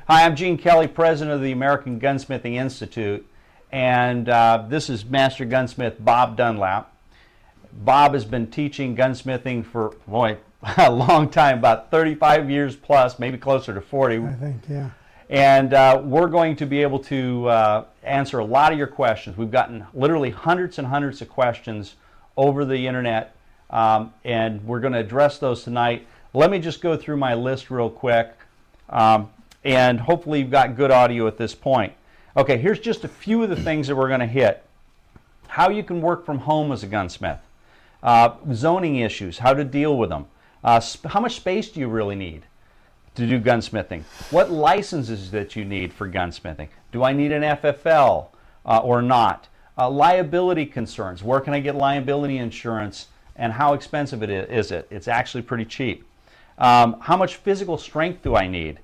Hi, I'm Gene Kelly, president of the American Gunsmithing Institute, and this is Master Gunsmith Bob Dunlap. Bob has been teaching gunsmithing for, boy, a long time, about 35 years plus, maybe closer to 40. I think, yeah. And we're going to be able to answer a lot of your questions. We've gotten literally hundreds and hundreds of questions over the internet, and we're going to address those tonight. Let me just go through my list real quick, and hopefully you've got good audio at this point. Okay, here's just a few of the things that we're going to hit. How you can work from home as a gunsmith. Zoning issues, how to deal with them. How much space do you really need to do gunsmithing? What licenses that you need for gunsmithing? Do I need an FFL or not? Liability concerns. Where can I get liability insurance, and how expensive is it? It's actually pretty cheap. How much physical strength do I need?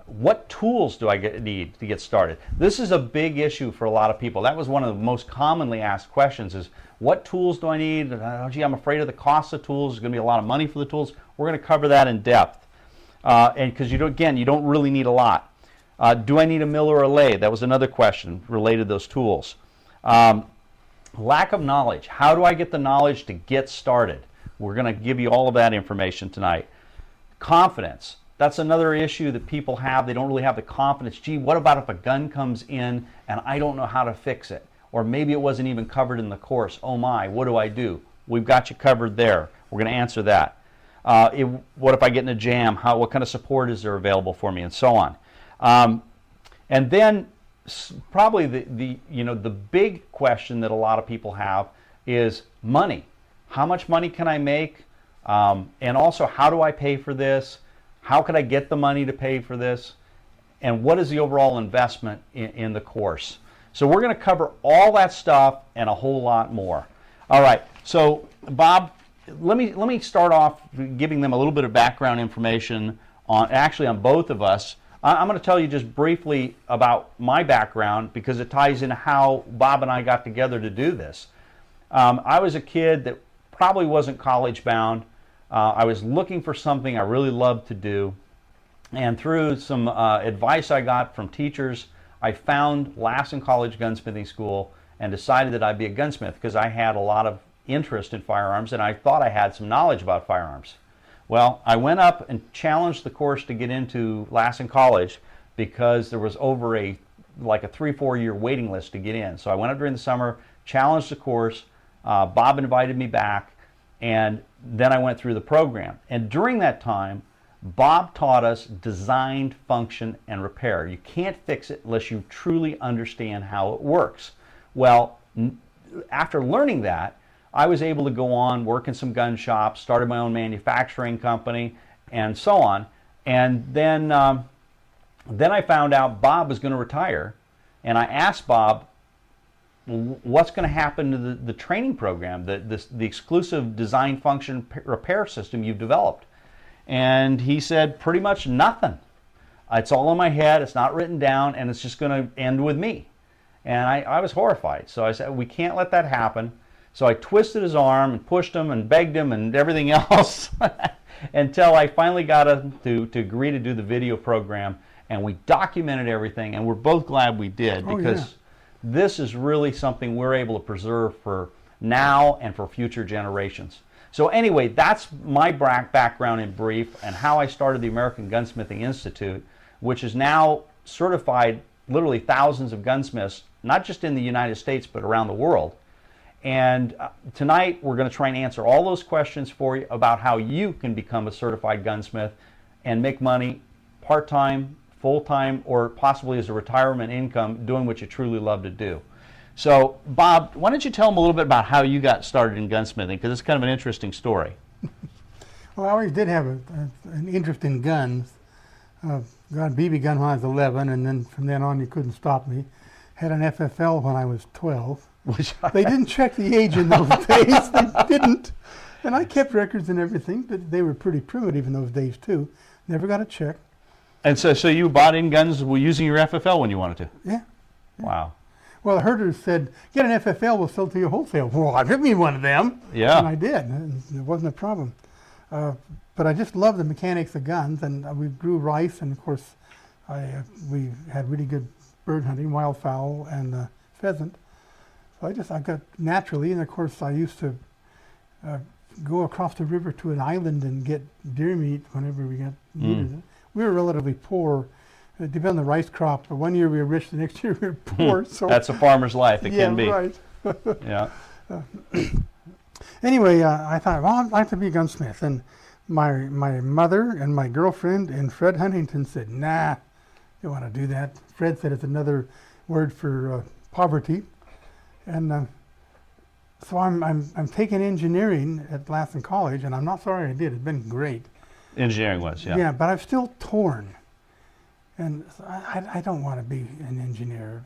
What tools do I need to get started? This is a big issue for a lot of people. That was one of the most commonly asked questions is, what tools do I need? Gee, I'm afraid of the cost of tools. There's going to be a lot of money for the tools. We're going to cover that in depth. And because you don't really need a lot. Do I need a mill or a lathe? That was another question related to those tools. Lack of knowledge. How do I get the knowledge to get started? We're going to give you all of that information tonight. Confidence. That's another issue that people have. They don't really have the confidence. Gee, what about if a gun comes in and I don't know how to fix it? Or maybe it wasn't even covered in the course. Oh my, what do I do? We've got you covered there. We're going to answer that. What if I get in a jam? What kind of support is there available for me, and so on. And then probably the big question that a lot of people have is money. How much money can I make? And also, how do I pay for this? How can I get the money to pay for this? And what is the overall investment in the course? So we're going to cover all that stuff and a whole lot more. All right, so Bob, let me start off giving them a little bit of background information on both of us. I'm going to tell you just briefly about my background because it ties into how Bob and I got together to do this. I was a kid that probably wasn't college bound. I was looking for something I really loved to do, and through some advice I got from teachers, I found Lassen College Gunsmithing School and decided that I'd be a gunsmith because I had a lot of interest in firearms and I thought I had some knowledge about firearms. Well, I went up and challenged the course to get into Lassen College because there was over a 3-4 year waiting list to get in. So I went up during the summer, challenged the course, Bob invited me back, and then I went through the program. And during that time, Bob taught us design, function, and repair. You can't fix it unless you truly understand how it works. Well, after learning that, I was able to go on, work in some gun shops, started my own manufacturing company, and so on. And then I found out Bob was going to retire, and I asked Bob, what's going to happen to the training program, the exclusive design, function, repair system you've developed? And he said, pretty much nothing. It's all in my head, it's not written down, and it's just going to end with me. And I was horrified. So I said, we can't let that happen. So I twisted his arm and pushed him and begged him and everything else until I finally got him to agree to do the video program, and we documented everything, and we're both glad we did because this is really something we're able to preserve for now and for future generations. So anyway, that's my background in brief and how I started the American Gunsmithing Institute, which is now certified literally thousands of gunsmiths, not just in the United States, but around the world. And tonight we're going to try and answer all those questions for you about how you can become a certified gunsmith and make money part-time, full-time, or possibly as a retirement income doing what you truly love to do. So, Bob, why don't you tell them a little bit about how you got started in gunsmithing, because it's kind of an interesting story. Well, I always did have an interest in guns. Got a BB gun when I was 11, and then from then on you couldn't stop me. Had an FFL when I was 12. They didn't check the age in those days. They didn't. And I kept records and everything, but they were pretty primitive in those days, too. Never got a check. And so you bought in guns using your FFL when you wanted to? Yeah. Wow. Well, the herders said, get an FFL, we'll sell to you wholesale. Well, I didn't need one of them. Yeah. And I did. It wasn't a problem. But I just love the mechanics of guns, and we grew rice, and of course, we had really good bird hunting, wildfowl and pheasant. So I got naturally, and of course I used to go across the river to an island and get deer meat whenever we got needed it. We were relatively poor. It depended on the rice crop. But one year we were rich, the next year we were poor. So that's a farmer's life. It can be. Right. Yeah. Anyway, I thought, well, I'd like to be a gunsmith. And my mother and my girlfriend and Fred Huntington said, nah, you don't want to do that. Fred said it's another word for poverty. And so I'm taking engineering at Lassen College, and I'm not sorry I did. It's been great. Engineering was, yeah. Yeah, but I'm still torn. And so I don't want to be an engineer.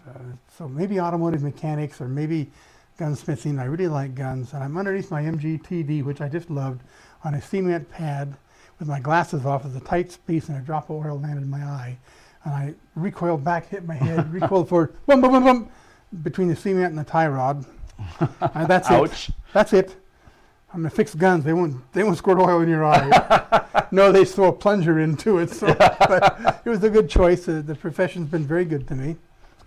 So maybe automotive mechanics or maybe gunsmithing. I really like guns. And I'm underneath my MGTD, which I just loved, on a cement pad with my glasses off as a tight space and a drop of oil landed in my eye. And I recoiled back, hit my head, recoiled forward, boom, boom, boom, boom, between the cement and the tie rod. That's Ouch. it. That's it. I'm gonna fix guns. They won't squirt oil in your eye. No, they throw a plunger into it. So, but it was a good choice. The profession's been very good to me,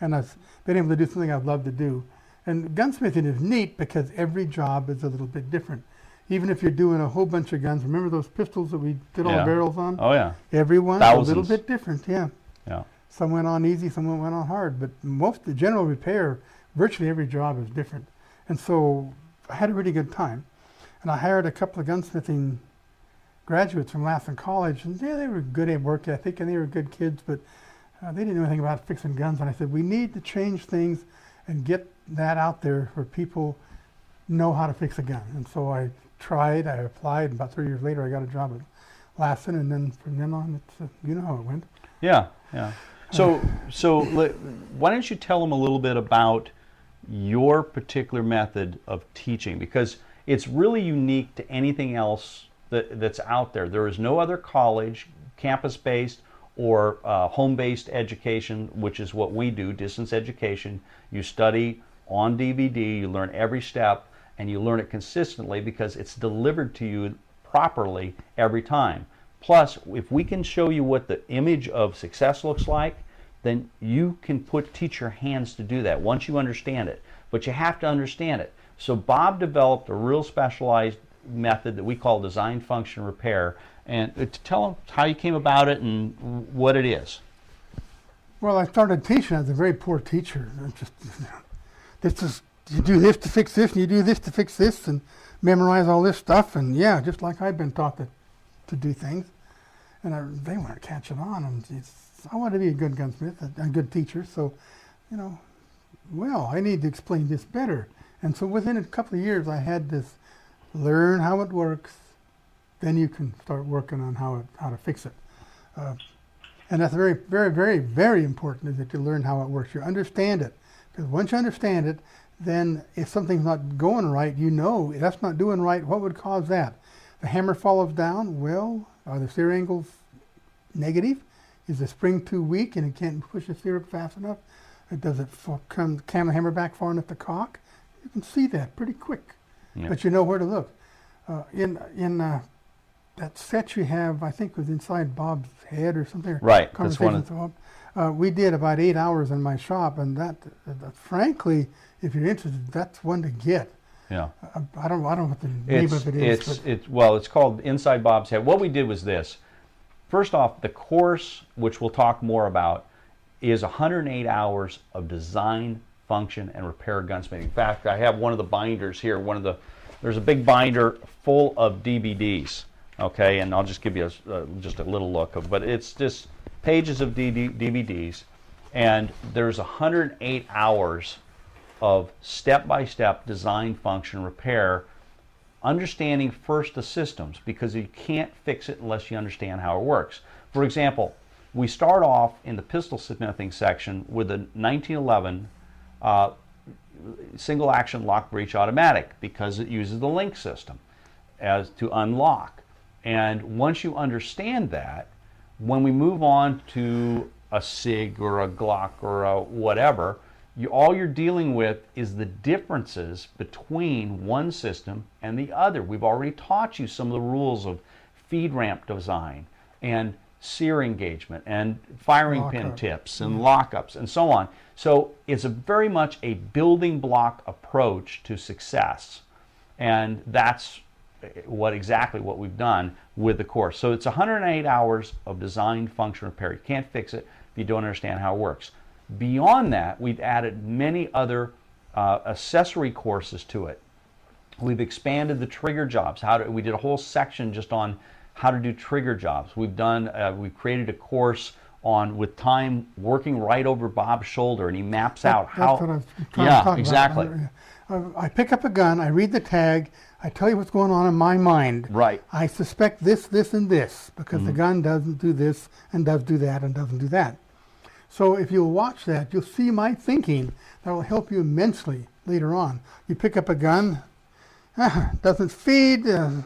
and I've been able to do something I've loved to do. And gunsmithing is neat because every job is a little bit different. Even if you're doing a whole bunch of guns, remember those pistols that we did all the barrels on? Oh yeah. Every one's a little bit different. Yeah. Yeah. Some went on easy, some went on hard, but most the general repair, virtually every job is different. And so I had a really good time. And I hired a couple of gunsmithing graduates from Lassen College, and yeah, they were good at work ethic and they were good kids, but they didn't know anything about fixing guns. And I said, we need to change things and get that out there where people know how to fix a gun. And so I tried, I applied, and about 3 years later I got a job at Lassen, and then from then on, it's, you know how it went. Yeah, yeah. So why don't you tell them a little bit about your particular method of teaching, because it's really unique to anything else that's out there. There is no other college, campus-based or home-based education, which is what we do, distance education. You study on DVD, you learn every step, and you learn it consistently because it's delivered to you properly every time. Plus, if we can show you what the image of success looks like, then you can teach your hands to do that once you understand it. But you have to understand it. So Bob developed a real specialized method that we call design function repair. And to tell them how you came about it and what it is. Well, I started teaching as a very poor teacher. You do this to fix this, and you do this to fix this, and memorize all this stuff. And yeah, just like I've been taught to do things. And they weren't catching on. And I wanted to be a good gunsmith, a good teacher. So, you know, well, I need to explain this better. And so within a couple of years, I had this learn how it works, then you can start working on how to fix it. And that's very, very, very, very important, is that you learn how it works. You understand it. Because once you understand it, then if something's not going right, you know that's not doing right. What would cause that? The hammer falls down. Well, are the steer angles negative? Is the spring too weak and it can't push the steer up fast enough? Does it can the hammer back far enough to cock? You can see that pretty quick, but you know where to look. In that set you have, I think, was inside Bob's head or something. Right. That's one. We did about 8 hours in my shop, and that frankly, if you're interested, that's one to get. Yeah. I don't know what the name of it is. It's called Inside Bob's Head. What we did was this. First off, the course, which we'll talk more about, is 108 hours of design, function, and repair gunsmithing. In fact, I have one of the binders here. There's a big binder full of DVDs. Okay, and I'll just give you just a little look of, but it's just pages of DVDs, and there's 108 hours of step-by-step design, function, repair, understanding first the systems, because you can't fix it unless you understand how it works. For example, we start off in the pistol smithing section with a 1911 single action lock breech automatic, because it uses the link system as to unlock. And once you understand that, when we move on to a SIG or a Glock or a whatever, all you're dealing with is the differences between one system and the other. We've already taught you some of the rules of feed ramp design and sear engagement and firing pin Lockup. tips and lockups and so on. So it's very much a building block approach to success. And that's exactly what we've done with the course. So it's 108 hours of design, function, repair. You can't fix it if you don't understand how it works. Beyond that, we've added many other accessory courses to it. We've expanded the trigger jobs. We did a whole section just on how to do trigger jobs. We've created a course with time working right over Bob's shoulder, and he maps out how. That's what I was trying to talk exactly. about. I pick up a gun, I read the tag, I tell you what's going on in my mind. Right. I suspect this, this, and this, because the gun doesn't do this, and does do that, and doesn't do that. So if you'll watch that, you'll see my thinking. That will help you immensely later on. You pick up a gun, doesn't feed, out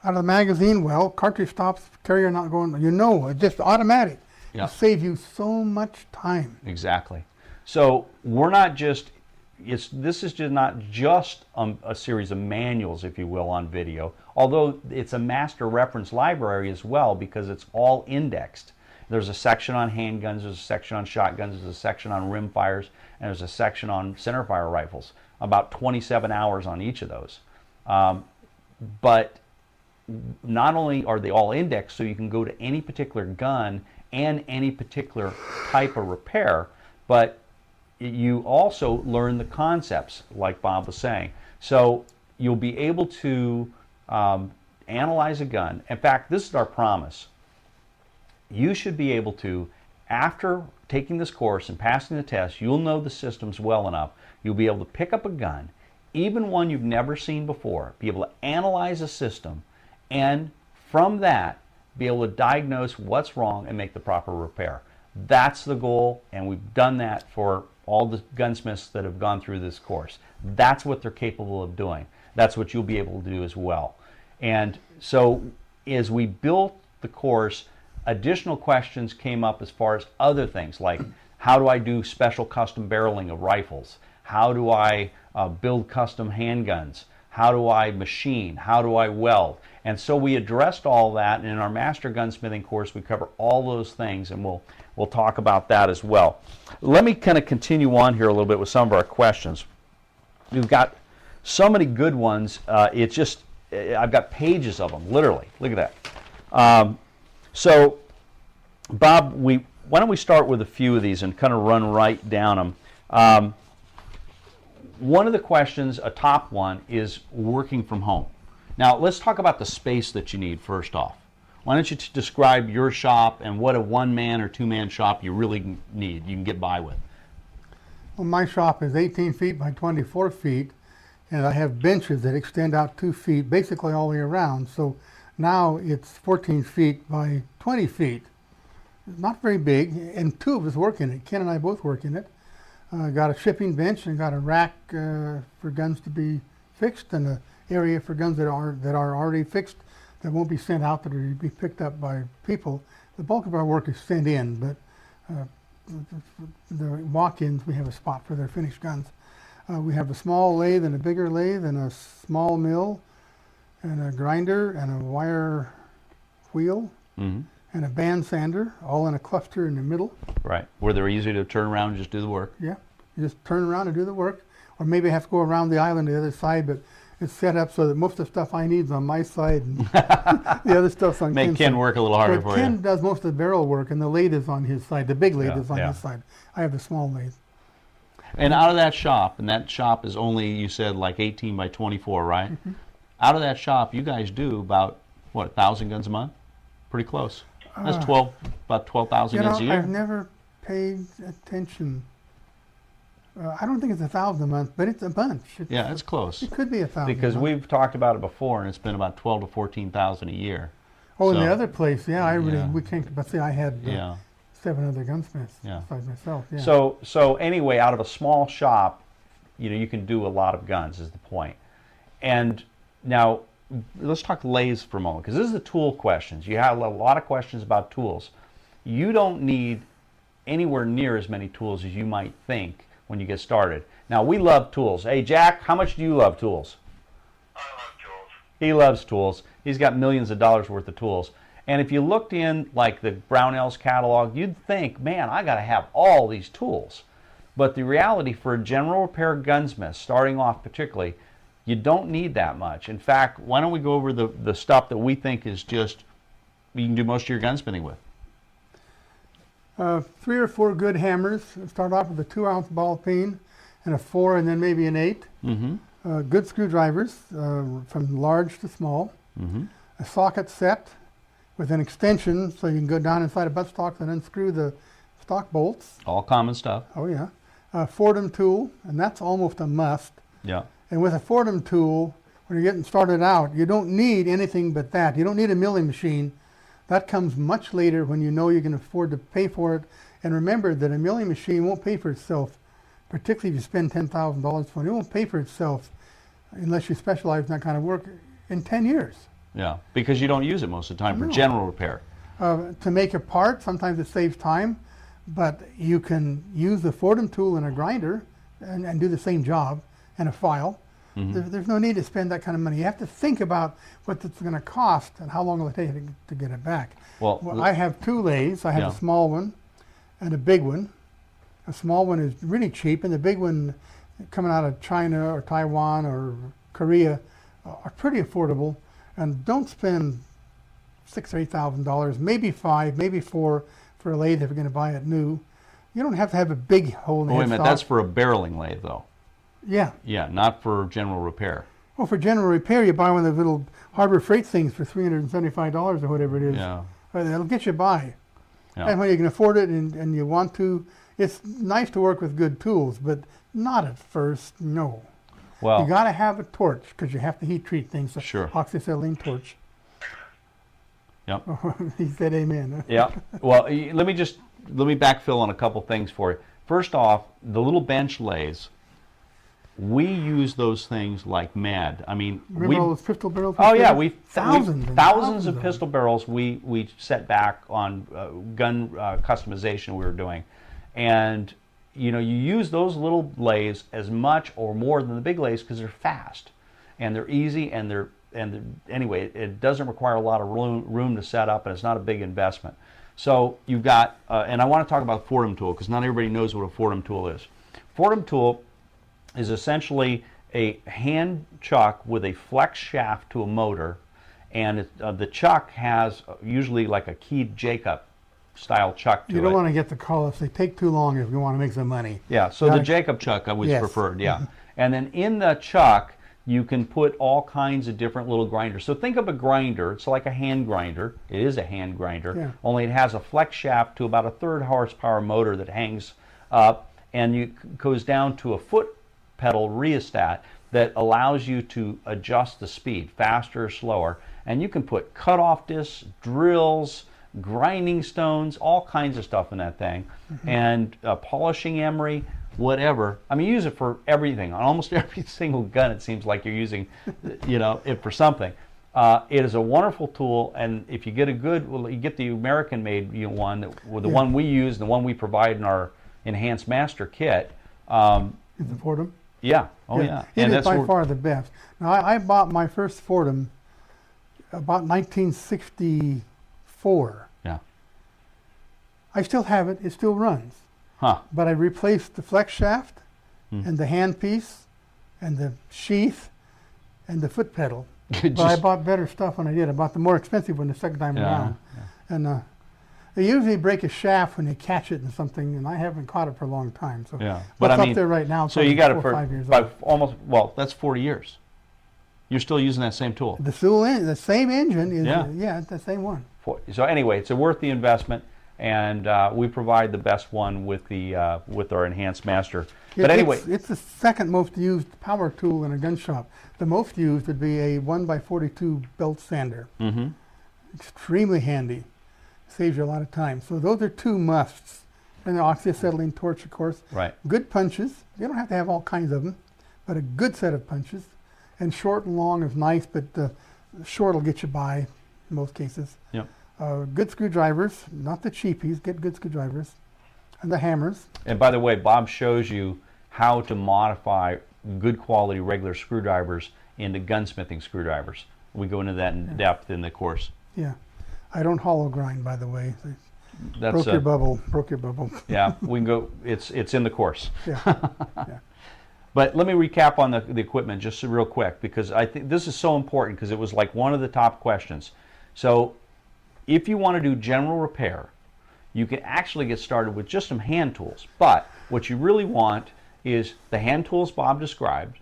of the magazine, well, cartridge stops, carrier not going, it's just automatic. Yeah. It saves you so much time. Exactly. So we're not just, this is just not just a series of manuals, if you will, on video, although it's a master reference library as well, because it's all indexed. There's a section on handguns, there's a section on shotguns, there's a section on rimfires, and there's a section on centerfire rifles, about 27 hours on each of those. But not only are they all indexed, so you can go to any particular gun and any particular type of repair, but you also learn the concepts, like Bob was saying. So you'll be able to analyze a gun. In fact, this is our promise. You should be able to, after taking this course and passing the test, you'll know the systems well enough. You'll be able to pick up a gun, even one you've never seen before, be able to analyze a system, and from that, be able to diagnose what's wrong and make the proper repair. That's the goal, and we've done that for all the gunsmiths that have gone through this course. That's what they're capable of doing. That's what you'll be able to do as well. And so as we built the course, additional questions came up as far as other things, like how do I do special custom barreling of rifles? How do I build custom handguns? How do I machine? How do I weld? And so we addressed all that, and in our Master Gunsmithing course we cover all those things, and we'll talk about that as well. Let me kind of continue on here a little bit with some of our questions. We've got so many good ones. It's just, I've got pages of them, literally. Look at that. So, Bob, why don't we start with a few of these and kind of run right down them. One of the questions, a top one, is working from home. Now, let's talk about the space that you need first off. Why don't you describe your shop and what a one-man or two-man shop you really need, you can get by with. Well, my shop is 18 feet by 24 feet, and I have benches that extend out 2 feet, basically all the way around. So now it's 14 feet by 20 feet. Not very big, and two of us work in it. Ken and I both work in it. Got a shipping bench and got a rack for guns to be fixed, and an area for guns that are already fixed that won't be sent out, that will be picked up by people. The bulk of our work is sent in, but the walk-ins, we have a spot for their finished guns. We have a small lathe and a bigger lathe and a small mill and a grinder and a wire wheel and a band sander, all in a cluster in the middle. Right, where they're easy to turn around and just do the work. Yeah, you just turn around and do the work. Or maybe I have to go around the island to the other side, but it's set up so that most of the stuff I need is on my side and the other stuff's on Ken's side. Make Ken work a little harder for you. Ken does most of the barrel work, and the lathe is on his side. The big lathe is on his side. I have the small lathe. And out of that shop, and that shop is only, you said, like 18 by 24, right? Out of that shop, you guys do about, what, 1,000 guns a month? Pretty close. That's about 12,000 guns a year. I've never paid attention. I don't think it's 1,000 a month, but it's a bunch. It's close. It could be 1,000. Because we've talked about it before, and it's been about 12 to 14,000 a year. Oh, in the other place, we came to, but see, I had 7 other gunsmiths besides myself. Yeah. So anyway, out of a small shop, you can do a lot of guns, is the point. And now, let's talk lathes for a moment, because this is the tool questions. You have a lot of questions about tools. You don't need anywhere near as many tools as you might think when you get started. Now, we love tools. Hey, Jack, how much do you love tools? I love tools. He loves tools. He's got millions of dollars worth of tools. And if you looked in like the Brownells catalog, you'd think, man, I got to have all these tools. But the reality for a general repair gunsmith, starting off particularly, you don't need that much. In fact, why don't we go over the stuff that we think is just, you can do most of your gunsmithing with. 3 or 4 good hammers. Start off with a 2-ounce ball peen and a 4 and then maybe an 8. Good screwdrivers from large to small. A socket set with an extension so you can go down inside a buttstock and unscrew the stock bolts. All common stuff. Oh yeah. A Fordham tool, and that's almost a must. Yeah. And with a Fordham tool, when you're getting started out, you don't need anything but that. You don't need a milling machine. That comes much later when you know you can afford to pay for it. And remember that a milling machine won't pay for itself, particularly if you spend $10,000 for it. It won't pay for itself unless you specialize in that kind of work in 10 years. Yeah, because you don't use it most of the time for general repair. To make a part, sometimes it saves time, but you can use the Fordham tool and a grinder and do the same job, and a file. There's no need to spend that kind of money. You have to think about what it's going to cost and how long it will take to get it back. Well, I have 2 lathes. I have a small one and a big one. A small one is really cheap, and the big one coming out of China or Taiwan or Korea are pretty affordable. And don't spend $6,000 or $8,000, maybe $5,000, maybe $4,000 for a lathe if you're going to buy it new. You don't have to have a big hole in the headstock. Wait a minute, that's for a barreling lathe, though. Yeah. Yeah, not for general repair. Well, for general repair, you buy one of the little Harbor Freight things for $375 or whatever it is. Yeah. It'll get you by. Yeah. And when you can afford it and you want to, it's nice to work with good tools, but not at first, no. Well, you got to have a torch because you have to heat treat things. So sure. Oxyacetylene torch. Yep. He said amen. Yeah. Well, let me backfill on a couple things for you. First off, the little bench lathes, we use those things like mad. I mean, remember all those pistol barrels? Oh yeah, thousands of pistol barrels we set back on gun customization we were doing, and you know, you use those little lathes as much or more than the big lathes because they're fast and they're easy and anyway, it doesn't require a lot of room to set up, and it's not a big investment. So you've got, and I want to talk about the Fordham tool because not everybody knows what a Fordham tool is. Fordham tool is essentially a hand chuck with a flex shaft to a motor, and the chuck has usually like a keyed Jacob style chuck to it. You don't want to get the call if they take too long if you want to make some money. Yeah, so the Jacob chuck I was preferred, yeah. And then in the chuck, you can put all kinds of different little grinders. So think of a grinder. It's like a hand grinder. It is a hand grinder, only it has a flex shaft to about a 1/3 horsepower motor that hangs up, and it goes down to a foot pedal rheostat that allows you to adjust the speed, faster or slower. And you can put cutoff discs, drills, grinding stones, all kinds of stuff in that thing, and polishing emery, whatever. I mean, you use it for everything. On almost every single gun, it seems like you're using, you know, it for something. It is a wonderful tool, and if you get a good, well, you get the American-made one, the one we use, the one we provide in our Enhanced Master kit. Is it Fordham? Yeah. Oh yeah. It is by far the best. Now, I bought my first Fordham about 1964. Yeah. I still have it. It still runs. Huh. But I replaced the flex shaft and the handpiece and the sheath and the foot pedal. But I bought better stuff when I did. I bought the more expensive one the second time around. Yeah. And they usually break a shaft when they catch it in something, and I haven't caught it for a long time. So but I mean, up there right now. So you got it for 5 years almost, well, that's 40 years. You're still using that same tool. The same engine is it's the same one. So anyway, it's worth the investment, and we provide the best one with the with our Enhanced Master. But anyway, it's the second most used power tool in a gun shop. The most used would be a 1x42 belt sander. Extremely handy. Saves you a lot of time. So those are 2 musts. And the oxyacetylene torch, of course. Right. Good punches. You don't have to have all kinds of them, but a good set of punches. And short and long is nice, but short will get you by in most cases. Yep. Good screwdrivers, not the cheapies. Get good screwdrivers. And the hammers. And by the way, Bob shows you how to modify good quality regular screwdrivers into gunsmithing screwdrivers. We go into that in depth in the course. Yeah. I don't hollow grind, by the way. That's broke your bubble. Broke your bubble. Yeah, we can go. It's in the course. Yeah. Yeah. But let me recap on the equipment just real quick, because I think this is so important, because it was like one of the top questions. So if you want to do general repair, you can actually get started with just some hand tools. But what you really want is the hand tools Bob described.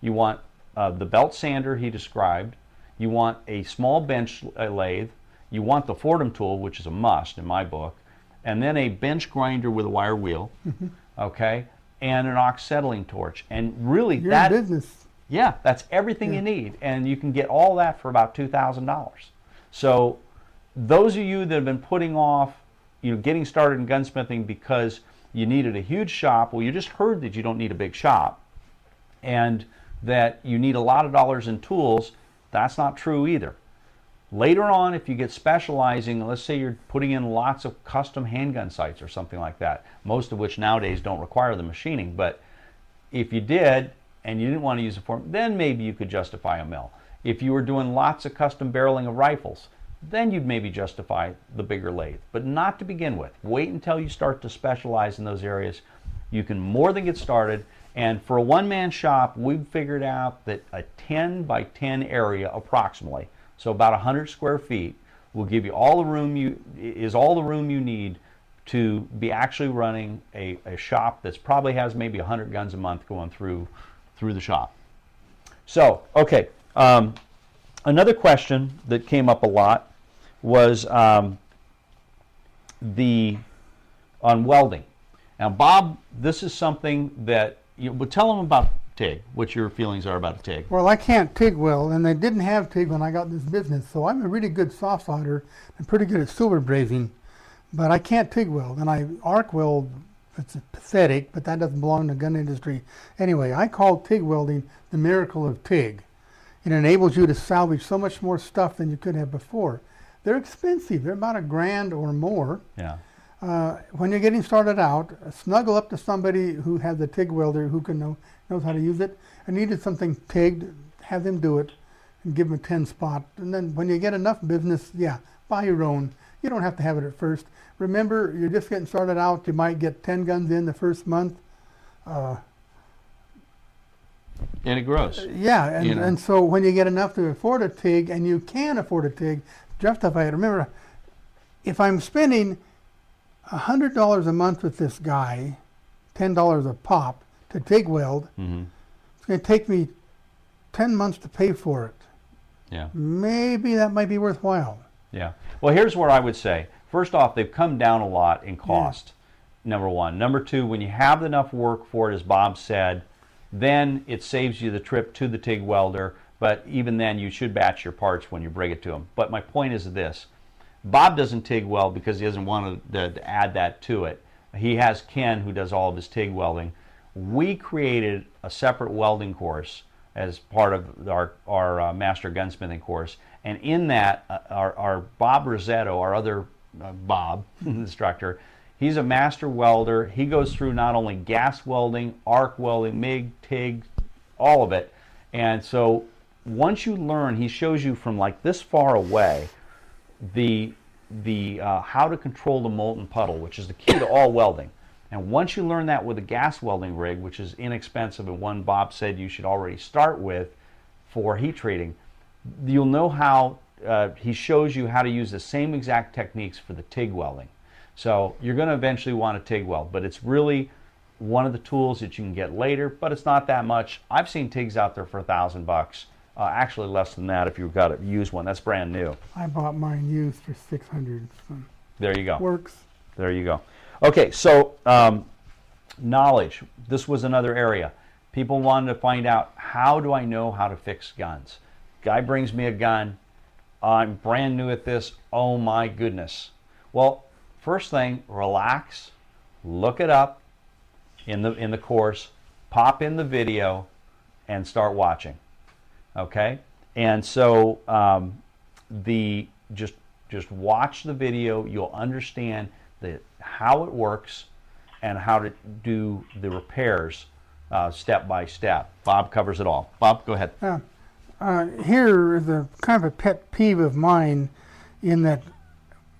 You want the belt sander he described. You want a small bench lathe. You want the Fordham tool, which is a must in my book. And then a bench grinder with a wire wheel. Okay? And an ox-settling torch. And really Your business. Yeah, that's everything you need. And you can get all that for about $2,000. So those of you that have been putting off, getting started in gunsmithing because you needed a huge shop, well, you just heard that you don't need a big shop and that you need a lot of dollars in tools. That's not true either. Later on, if you get specializing, let's say you're putting in lots of custom handgun sights or something like that, most of which nowadays don't require the machining, but if you did and you didn't want to use a form, then maybe you could justify a mill. If you were doing lots of custom barreling of rifles, then you'd maybe justify the bigger lathe, but not to begin with. Wait until you start to specialize in those areas. You can more than get started, and for a one-man shop, we've figured out that a 10 by 10 area approximately, so about 100 square feet, will give you all the room you need to be actually running a shop that probably has maybe 100 guns a month going through the shop. So, okay, another question that came up a lot was on welding. Now, Bob, this is something that but tell them about TIG, what your feelings are about a TIG. Well, I can't TIG weld, and they didn't have TIG when I got this business, so I'm a really good soft solder and pretty good at silver brazing, but I can't TIG weld, and I arc weld. It's pathetic, but that doesn't belong to the gun industry. Anyway, I call TIG welding the miracle of TIG. It enables you to salvage so much more stuff than you could have before. They're expensive. They're about $1,000 or more. Yeah. When you're getting started out, snuggle up to somebody who has a TIG welder who knows how to use it. I needed something TIGged, have them do it, and give them a 10 spot. And then when you get enough business, buy your own. You don't have to have it at first. Remember, you're just getting started out. You might get 10 guns in the first month. And it grows. Yeah, and so when you get enough to afford a TIG, and you can afford a TIG, justify it. Remember, if I'm spending $100 a month with this guy, $10 a pop to TIG weld, it's going to take me 10 months to pay for it. Yeah. Maybe that might be worthwhile. Yeah. Well, here's what I would say. First off, they've come down a lot in cost, number one. Number two, when you have enough work for it, as Bob said, then it saves you the trip to the TIG welder, but even then you should batch your parts when you bring it to them. But my point is this. Bob doesn't TIG weld because he doesn't want to add that to it. He has Ken who does all of his TIG welding. We created a separate welding course as part of our Master Gunsmithing course, and in that our Bob Rosetto, our other Bob instructor, he's a master welder. He goes through not only gas welding, arc welding, MIG, TIG, all of it. And so once you learn, he shows you from like this far away the how to control the molten puddle, which is the key to all welding. And once you learn that with a gas welding rig, which is inexpensive and one Bob said you should already start with for heat treating, you'll know how he shows you how to use the same exact techniques for the TIG welding. So you're going to eventually want to TIG weld, but it's really one of the tools that you can get later, but it's not that much. I've seen TIGs out there for $1,000. Actually less than that if you've got a used one. That's brand new. I bought mine used for $600. So there you go. Works. There you go. Okay, so knowledge. This was another area. People wanted to find out, how do I know how to fix guns? Guy brings me a gun. I'm brand new at this. Oh my goodness. Well, first thing, relax. Look it up in the course. Pop in the video and start watching. Okay, and so just watch the video. You'll understand how it works and how to do the repairs step by step. Bob covers it all. Bob, go ahead. Here is a kind of a pet peeve of mine, in that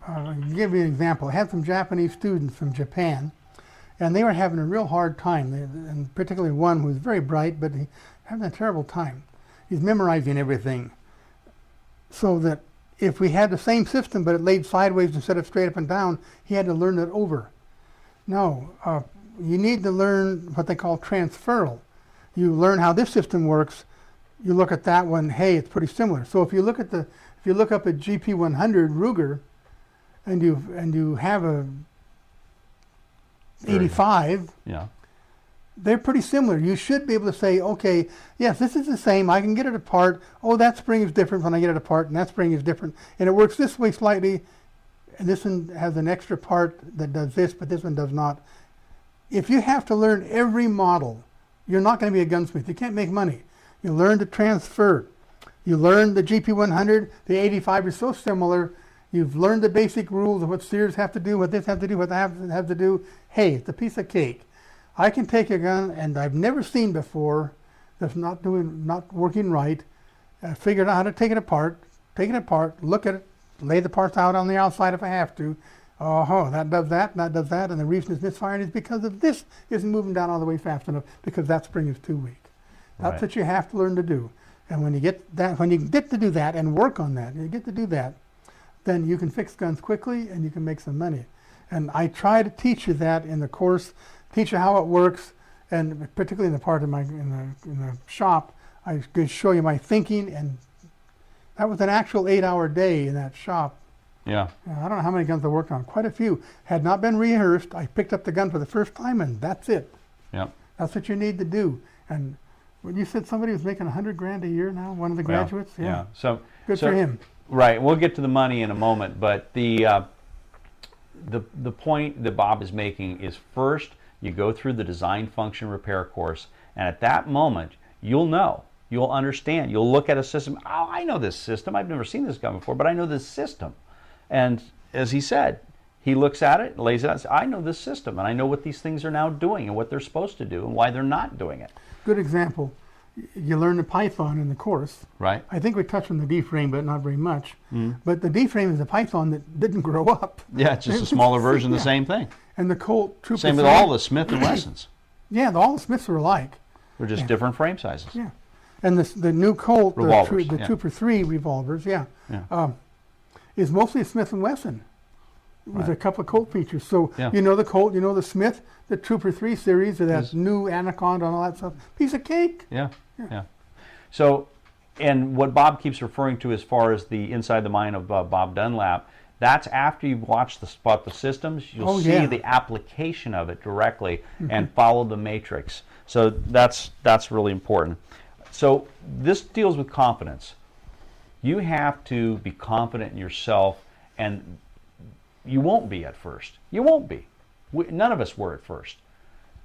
I'll give you an example. I had some Japanese students from Japan, and they were having a real hard time, and particularly one who was very bright, but he having a terrible time. He's memorizing everything, so that if we had the same system but it laid sideways instead of straight up and down, he had to learn it over. No, you need to learn what they call transferal. You learn how this system works, you look at that one, hey, it's pretty similar. So if you look at if you look up at GP100 Ruger, and you have a 85, yeah, they're pretty similar. You should be able to say, okay, yes, this is the same. I can get it apart. Oh, that spring is different when I get it apart, and that spring is different, and it works this way slightly. And this one has an extra part that does this, but this one does not. If you have to learn every model, you're not going to be a gunsmith. You can't make money. You learn to transfer. You learn the GP100. The 85 is so similar. You've learned the basic rules of what sears have to do, what this have to do, what that have to do. Hey, it's a piece of cake. I can take a gun, and I've never seen before that's not working right. Figured out how to take it apart, look at it, lay the parts out on the outside if I have to. Oh, that does that, and that does that, and the reason it's misfiring is because of this isn't moving down all the way fast enough because that spring is too weak. That's Right. what you have to learn to do. And when you get to do that and work on that, you get to do that, then you can fix guns quickly and you can make some money. And I try to teach you that in the course, teach you how it works, and particularly in the part of in the shop, I could show you my thinking, and that was an actual 8-hour day in that shop. Yeah. I don't know how many guns I worked on, quite a few. Had not been rehearsed. I picked up the gun for the first time, and that's it. Yeah. That's what you need to do. And when you said somebody was making $100 grand a year now, one of the graduates, Yeah. So good for him. Right. We'll get to the money in a moment, but the point that Bob is making is first you go through the design function repair course, and at that moment you'll know, you'll understand, you'll look at a system. Oh, I know this system. I've never seen this gun before, but I know this system. And as he said, he looks at it, lays it out, and says, I know this system, and I know what these things are now doing and what they're supposed to do and why they're not doing it. Good example. You learn the Python in the course. Right. I think we touched on the D-frame, but not very much. But the D-frame is a Python that didn't grow up. Yeah, it's just a smaller version of the same thing. And the Colt Trooper Same with all the Smith and Wessons. Yeah, all the Smiths are alike. They're just different frame sizes. Yeah. And the new Colt, Revolvers, the yeah. Trooper 3 revolvers, is mostly a Smith & Wesson with a couple of Colt features. So you know the Colt, you know the Smith, the Trooper 3 series, that new Anaconda and all that stuff. Piece of cake. Yeah. So, and what Bob keeps referring to as far as the inside the mind of Bob Dunlap, that's after you've watched the systems, you'll see the application of it directly and follow the matrix. So that's really important. So this deals with confidence. You have to be confident in yourself, and you won't be at first. You won't be. None of us were at first.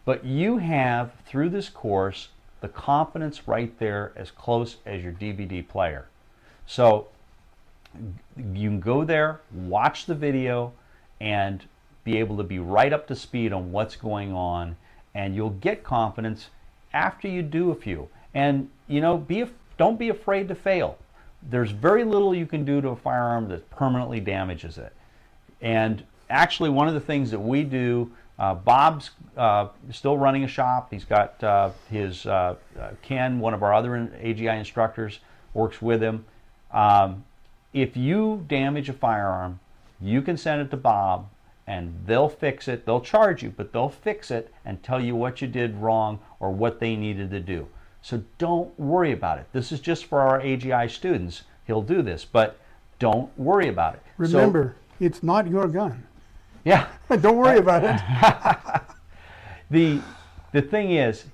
But you have, through this course, the confidence right there as close as your DVD player. So you can go there, watch the video, and be able to be right up to speed on what's going on, and you'll get confidence after you do a few. And you know, don't be afraid to fail. There's very little you can do to a firearm that permanently damages it. And actually, one of the things that we do, Bob's still running a shop. He's got his Ken, one of our other AGI instructors, works with him. If you damage a firearm, you can send it to Bob, and they'll fix it. They'll charge you, but they'll fix it and tell you what you did wrong or what they needed to do. So don't worry about it. This is just for our AGI students. He'll do this, but don't worry about it. Remember, it's not your gun. Yeah. Don't worry about it. The thing is,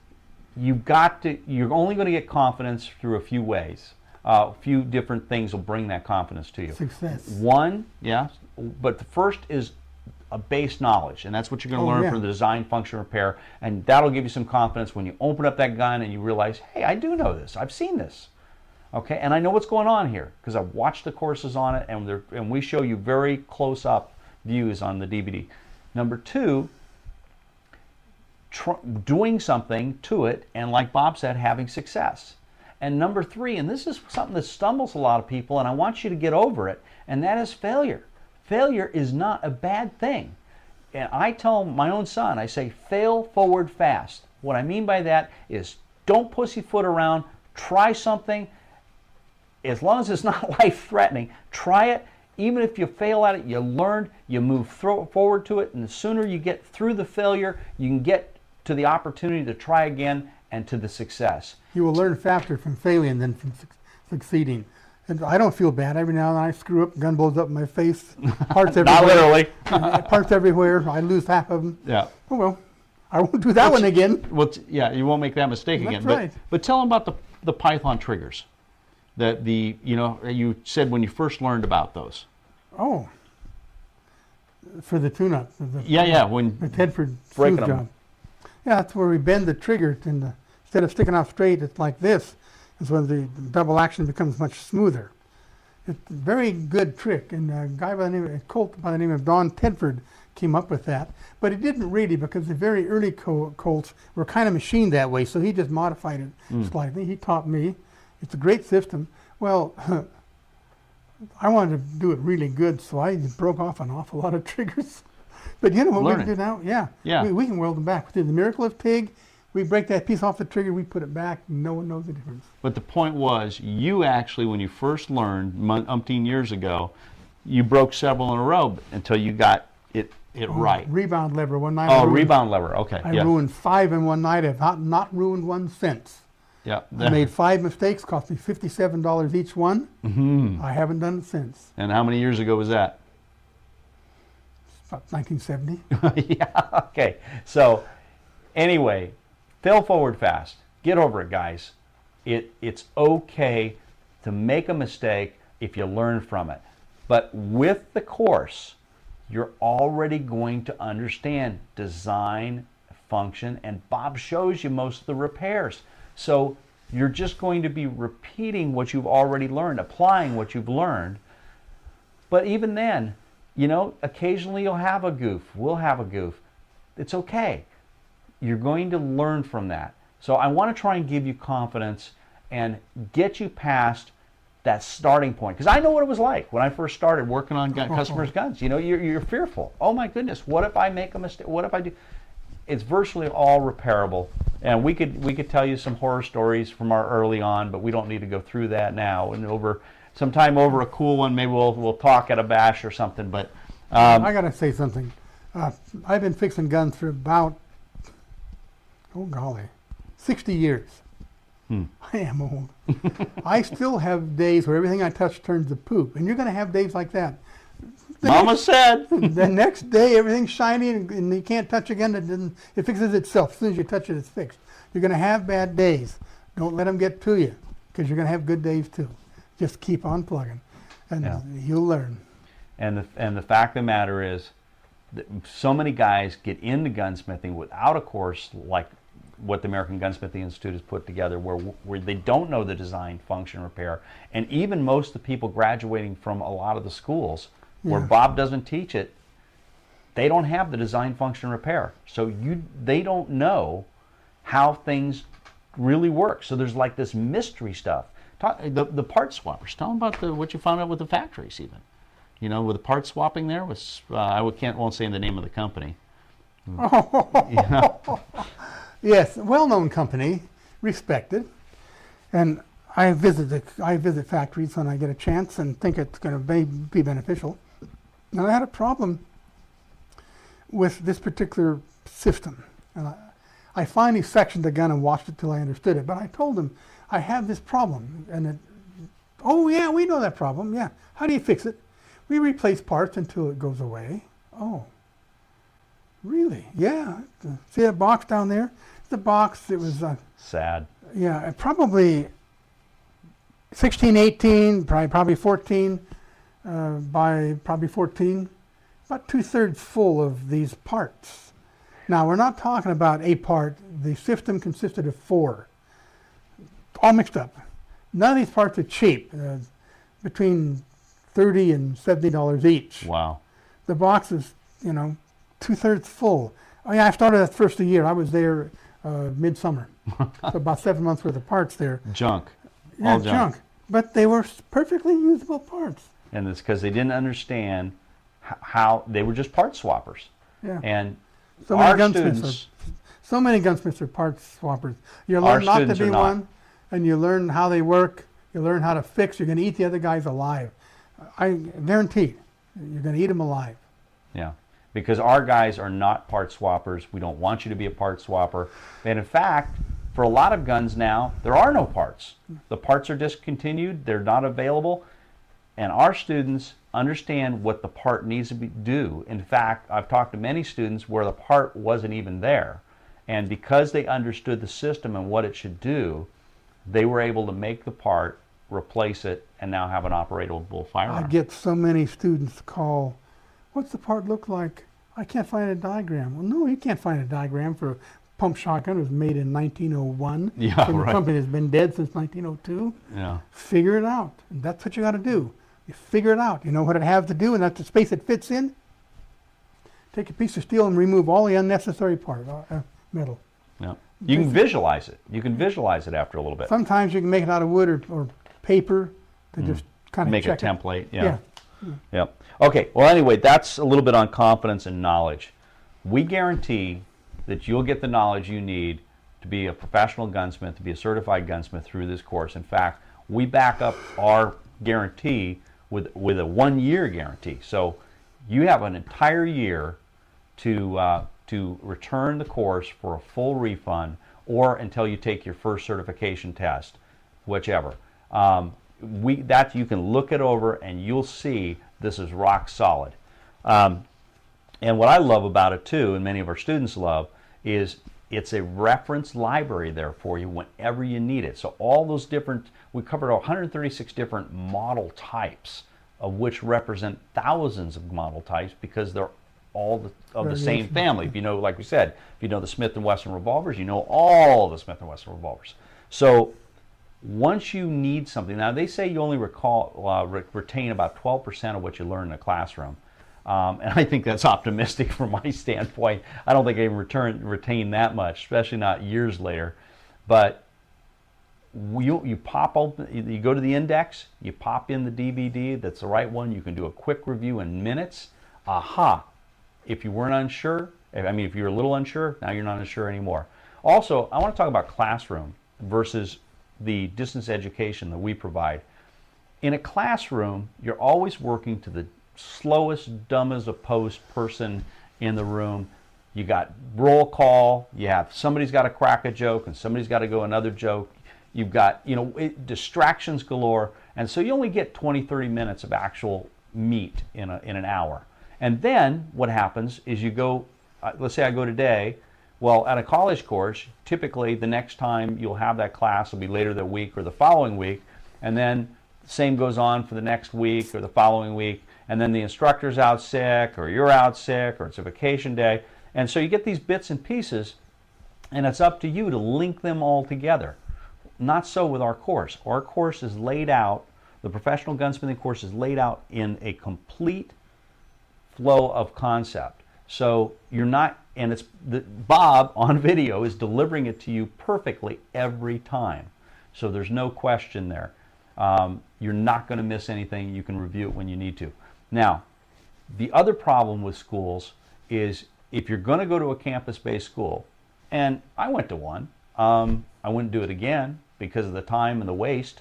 you're only going to get confidence through a few ways. A few different things will bring that confidence to you. Success. One, but the first is a base knowledge, and that's what you're going to learn from the design, function, repair, and that'll give you some confidence when you open up that gun and you realize, hey, I do know this. I've seen this. Okay, and I know what's going on here because I've watched the courses on it, and we show you very close-up views on the DVD. Number two, doing something to it, and like Bob said, having success. And number three, and this is something that stumbles a lot of people, and I want you to get over it, and that is failure. failure is not a bad thing. And I tell my own son, I say, fail forward fast. What I mean by that is don't pussyfoot around, try something. As long as it's not life-threatening, try it. Even if you fail at it, you learn, you move forward to it, and the sooner you get through the failure, you can get to the opportunity to try again and to the success. You will learn faster from failing than from succeeding. And I don't feel bad. Every now and then I screw up, gun blows up in my face, parts everywhere. Not literally. Parts everywhere. I lose half of them. Yeah. Oh, well, I won't do that one again. Well, yeah, you won't make that mistake again. That's right. But tell them about the Python triggers. You said when you first learned about those. Oh. For the tune-up. When the Tedford breaking smooth them. job. Yeah, that's where we bend the trigger. Instead of sticking out straight, it's like this. Is when the double action becomes much smoother. It's a very good trick, and a guy by the name of Colt by the name of Don Tedford came up with that. But he didn't really, because the very early Colts were kind of machined that way, so he just modified it slightly. He taught me. It's a great system. Well, I wanted to do it really good, so I broke off an awful lot of triggers. But you know what we can do now? Yeah. We can weld them back. Through the miracle of TIG, we break that piece off the trigger, we put it back, no one knows the difference. But the point was, you actually, when you first learned, umpteen years ago, you broke several in a row until you got it right. Rebound lever one night. Rebound lever, okay. I ruined 5 in one night. I've not ruined one since. Yeah. I made 5 mistakes, cost me $57 each one. Mm-hmm. I haven't done it since. And how many years ago was that? About 1970. Yeah, okay. So, anyway, fail forward fast. Get over it, guys. It's okay to make a mistake if you learn from it. But with the course, you're already going to understand design, function, and Bob shows you most of the repairs. So you're just going to be repeating what you've already learned, applying what you've learned. But even then, occasionally you'll have a goof. We'll have a goof. It's okay. You're going to learn from that. So I want to try and give you confidence and get you past that starting point. Because I know what it was like when I first started working on customers' guns. You're fearful. Oh my goodness, what if I make a mistake? What if I do? It's virtually all repairable. And we could tell you some horror stories from our early on, but we don't need to go through that now. And sometime over a cool one, maybe we'll talk at a bash or something. But I gotta say something. I've been fixing guns for about 60 years. I am old. I still have days where everything I touch turns to poop, and you're going to have days like that. Mama said. The next day, everything's shiny and you can't touch again. It fixes itself. As soon as you touch it, it's fixed. You're going to have bad days. Don't let them get to you, because you're going to have good days too. Just keep on plugging, and you'll learn. And the fact of the matter is, so many guys get into gunsmithing without a course like what the American Gunsmithing Institute has put together, where they don't know the design, function, repair. And even most of the people graduating from a lot of the schools where Bob doesn't teach it, they don't have the design, function, repair. So they don't know how things really work. So there's like this mystery stuff. The part swappers, tell them about what you found out with the factories even. With the part swapping there was, I won't say the name of the company. Yes, well-known company, respected, and I visit factories when I get a chance and think it's going to be beneficial. And I had a problem with this particular system, and I finally sectioned the gun and watched it till I understood it. But I told them I have this problem, and oh yeah, we know that problem. Yeah, how do you fix it? We replace parts until it goes away. Oh, really? Yeah. See that box down there? The box, it was sad. Yeah, probably 16, 18, probably 14 by probably 14, about 2/3 full of these parts. Now we're not talking about a part. The system consisted of 4, all mixed up. None of these parts are cheap. Between $30 and $70 each. Wow. The box is 2/3 full. Oh yeah, I started that first of the year. I was there midsummer. So about 7 months worth of parts there. Junk. Yeah, all junk. But they were perfectly usable parts. And it's because they didn't understand how they were just part swappers. Yeah. And So many our gunsmiths students, so many gunsmiths are part swappers. You learn not to students be are not. one, and you learn how they work. You learn how to fix. You're going to eat the other guys alive. I guarantee you're going to eat them alive. yeah, because our guys are not part swappers. We don't want you to be a part swapper. And in fact, for a lot of guns now, there are no parts. The parts are discontinued. They're not available. And our students understand what the part needs to do. In fact, I've talked to many students where the part wasn't even there. And because they understood the system and what it should do, they were able to make the part, replace it, and now have an operable firearm. I get so many students call, what's the part look like? I can't find a diagram. Well, no, you can't find a diagram for a pump shotgun. It was made in 1901. Yeah, and right. the company has been dead since 1902. Yeah. Figure it out. And that's what you got to do. You figure it out. You know what it has to do, and that's the space it fits in. Take a piece of steel and remove all the unnecessary part, metal. Yeah. You can visualize it. You can visualize it after a little bit. Sometimes you can make it out of wood or paper to just kind of Make a check it. template. Yeah. Yeah. Okay. Well, anyway, that's a little bit on confidence and knowledge. We guarantee that you'll get the knowledge you need to be a professional gunsmith, to be a certified gunsmith through this course. In fact, we back up our guarantee with a 1-year guarantee. So you have an entire year to return the course for a full refund, or until you take your first certification test, whichever. That you can look it over and you'll see this is rock solid. And what I love about it too, and many of our students love, is it's a reference library there for you whenever you need it. So all those different, we covered 136 different model types, of which represent thousands of model types because they're all of the same family. If you know, like we said, if you know the Smith & Wesson revolvers, you know all the Smith & Wesson revolvers. So once you need something, now they say you only retain about 12% of what you learn in the classroom. And I think that's optimistic from my standpoint. I don't think I even retain that much, especially not years later. But you pop open, you go to the index, you pop in the DVD, that's the right one, you can do a quick review in minutes. Aha! If you weren't unsure, if you're a little unsure, now you're not unsure anymore. Also, I want to talk about classroom versus the distance education that we provide. In a classroom, you're always working to the slowest, dumb as a post person in the room. You got roll call, somebody's got to crack a joke and somebody's got to go another joke. You've got, distractions galore, and so you only get 20-30 minutes of actual meat in an hour. And then what happens is you go, let's say I go today, well, at a college course, typically the next time you'll have that class will be later that week or the following week, and then the same goes on for the next week or the following week, and then the instructor's out sick or you're out sick or it's a vacation day. And so you get these bits and pieces, and it's up to you to link them all together. Not so with our course. Our course is laid out, the professional gunsmithing course is laid out in a complete flow of concept. So you're not, and Bob on video is delivering it to you perfectly every time. So there's no question there. You're not going to miss anything. You can review it when you need to. Now, the other problem with schools is if you're going to go to a campus-based school, and I went to one, I wouldn't do it again because of the time and the waste,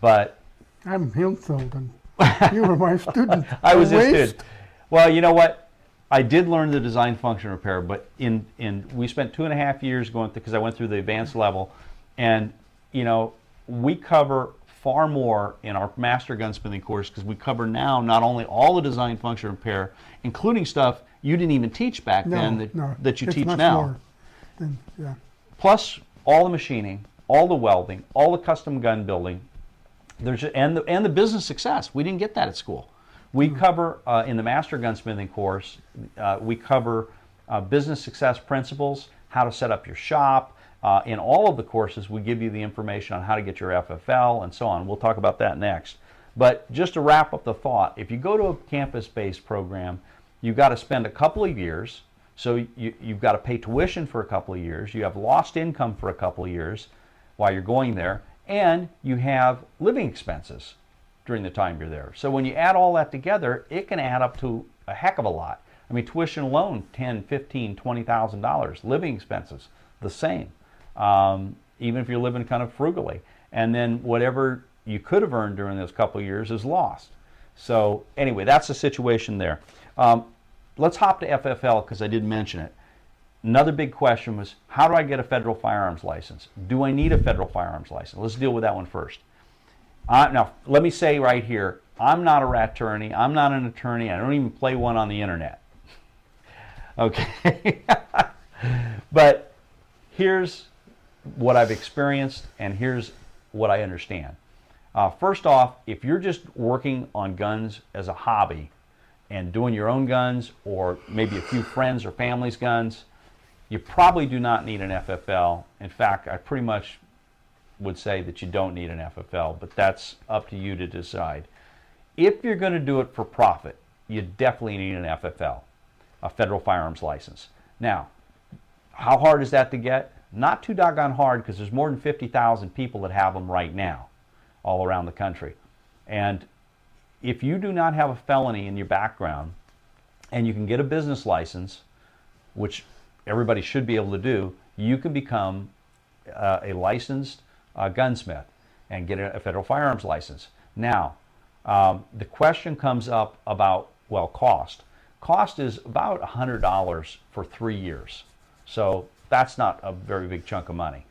but I'm Hilfeld, and you were my student. I was a student. Well, you know what? I did learn the design function repair, but we spent 2.5 years going through, because I went through the advanced level, and we cover far more in our master gunsmithing course because we cover now not only all the design function repair, including stuff you didn't even teach back then that you teach now. Plus all the machining, all the welding, all the custom gun building, and the business success. We didn't get that at school. We cover in the master gunsmithing course, we cover business success principles, how to set up your shop. In all of the courses, we give you the information on how to get your FFL and so on. We'll talk about that next. But just to wrap up the thought, if you go to a campus-based program, you've got to spend a couple of years. So you've got to pay tuition for a couple of years. You have lost income for a couple of years while you're going there. And you have living expenses during the time you're there. So when you add all that together, it can add up to a heck of a lot. I mean, tuition alone, $10,000, $15,000, $20,000. Living expenses, the same. Even if you're living kind of frugally. And then whatever you could have earned during those couple of years is lost. So anyway, that's the situation there. Let's hop to FFL because I didn't mention it. Another big question was, how do I get a federal firearms license? Do I need a federal firearms license? Let's deal with that one first. Now, let me say right here, I'm not a rat attorney. I'm not an attorney. I don't even play one on the internet. Okay. But here's what I've experienced, and here's what I understand. First off, if you're just working on guns as a hobby and doing your own guns or maybe a few friends or family's guns, you probably do not need an FFL. In fact, I pretty much would say that you don't need an FFL, but that's up to you to decide. If you're going to do it for profit, you definitely need an FFL, a federal firearms license. Now, how hard is that to get? Not too doggone hard, because there's more than 50,000 people that have them right now all around the country. And if you do not have a felony in your background and you can get a business license, which everybody should be able to do, you can become a licensed gunsmith and get a federal firearms license. Now, the question comes up about, well, cost. Cost is about $100 for 3 years. So that's not a very big chunk of money.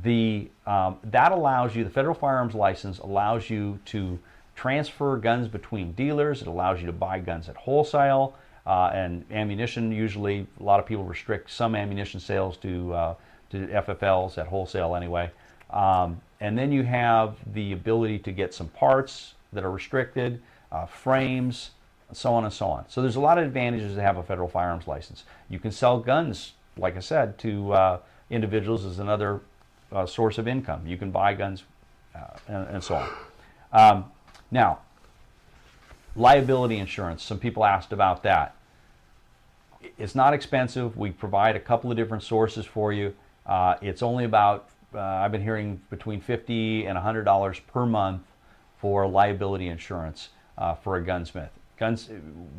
That allows you, the federal firearms license allows you to transfer guns between dealers. It allows you to buy guns at wholesale and ammunition. Usually, a lot of people restrict some ammunition sales to FFLs at wholesale anyway. And then you have the ability to get some parts that are restricted, frames, so on and so on. So there's a lot of advantages to have a federal firearms license. You can sell guns, like I said, to individuals as another source of income. You can buy guns and so on. Now, liability insurance. Some people asked about that. It's not expensive. We provide a couple of different sources for you. It's only about, I've been hearing, between $50 and $100 per month for liability insurance for a gunsmith.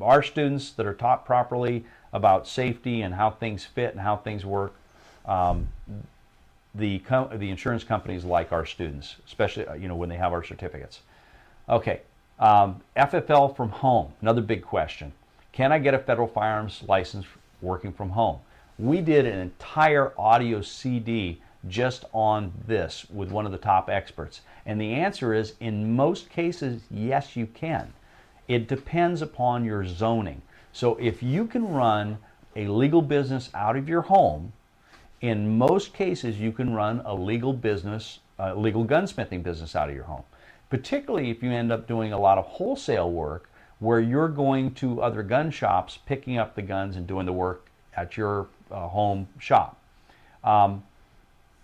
Our students that are taught properly about safety and how things fit and how things work, the insurance companies like our students, especially when they have our certificates. Okay, FFL from home, another big question. Can I get a federal firearms license working from home? We did an entire audio CD just on this with one of the top experts. And the answer is, in most cases, yes, you can. It depends upon your zoning. So if you can run a legal business out of your home, in most cases you can run a legal business, legal gunsmithing business out of your home. Particularly if you end up doing a lot of wholesale work where you're going to other gun shops, picking up the guns and doing the work at your home shop.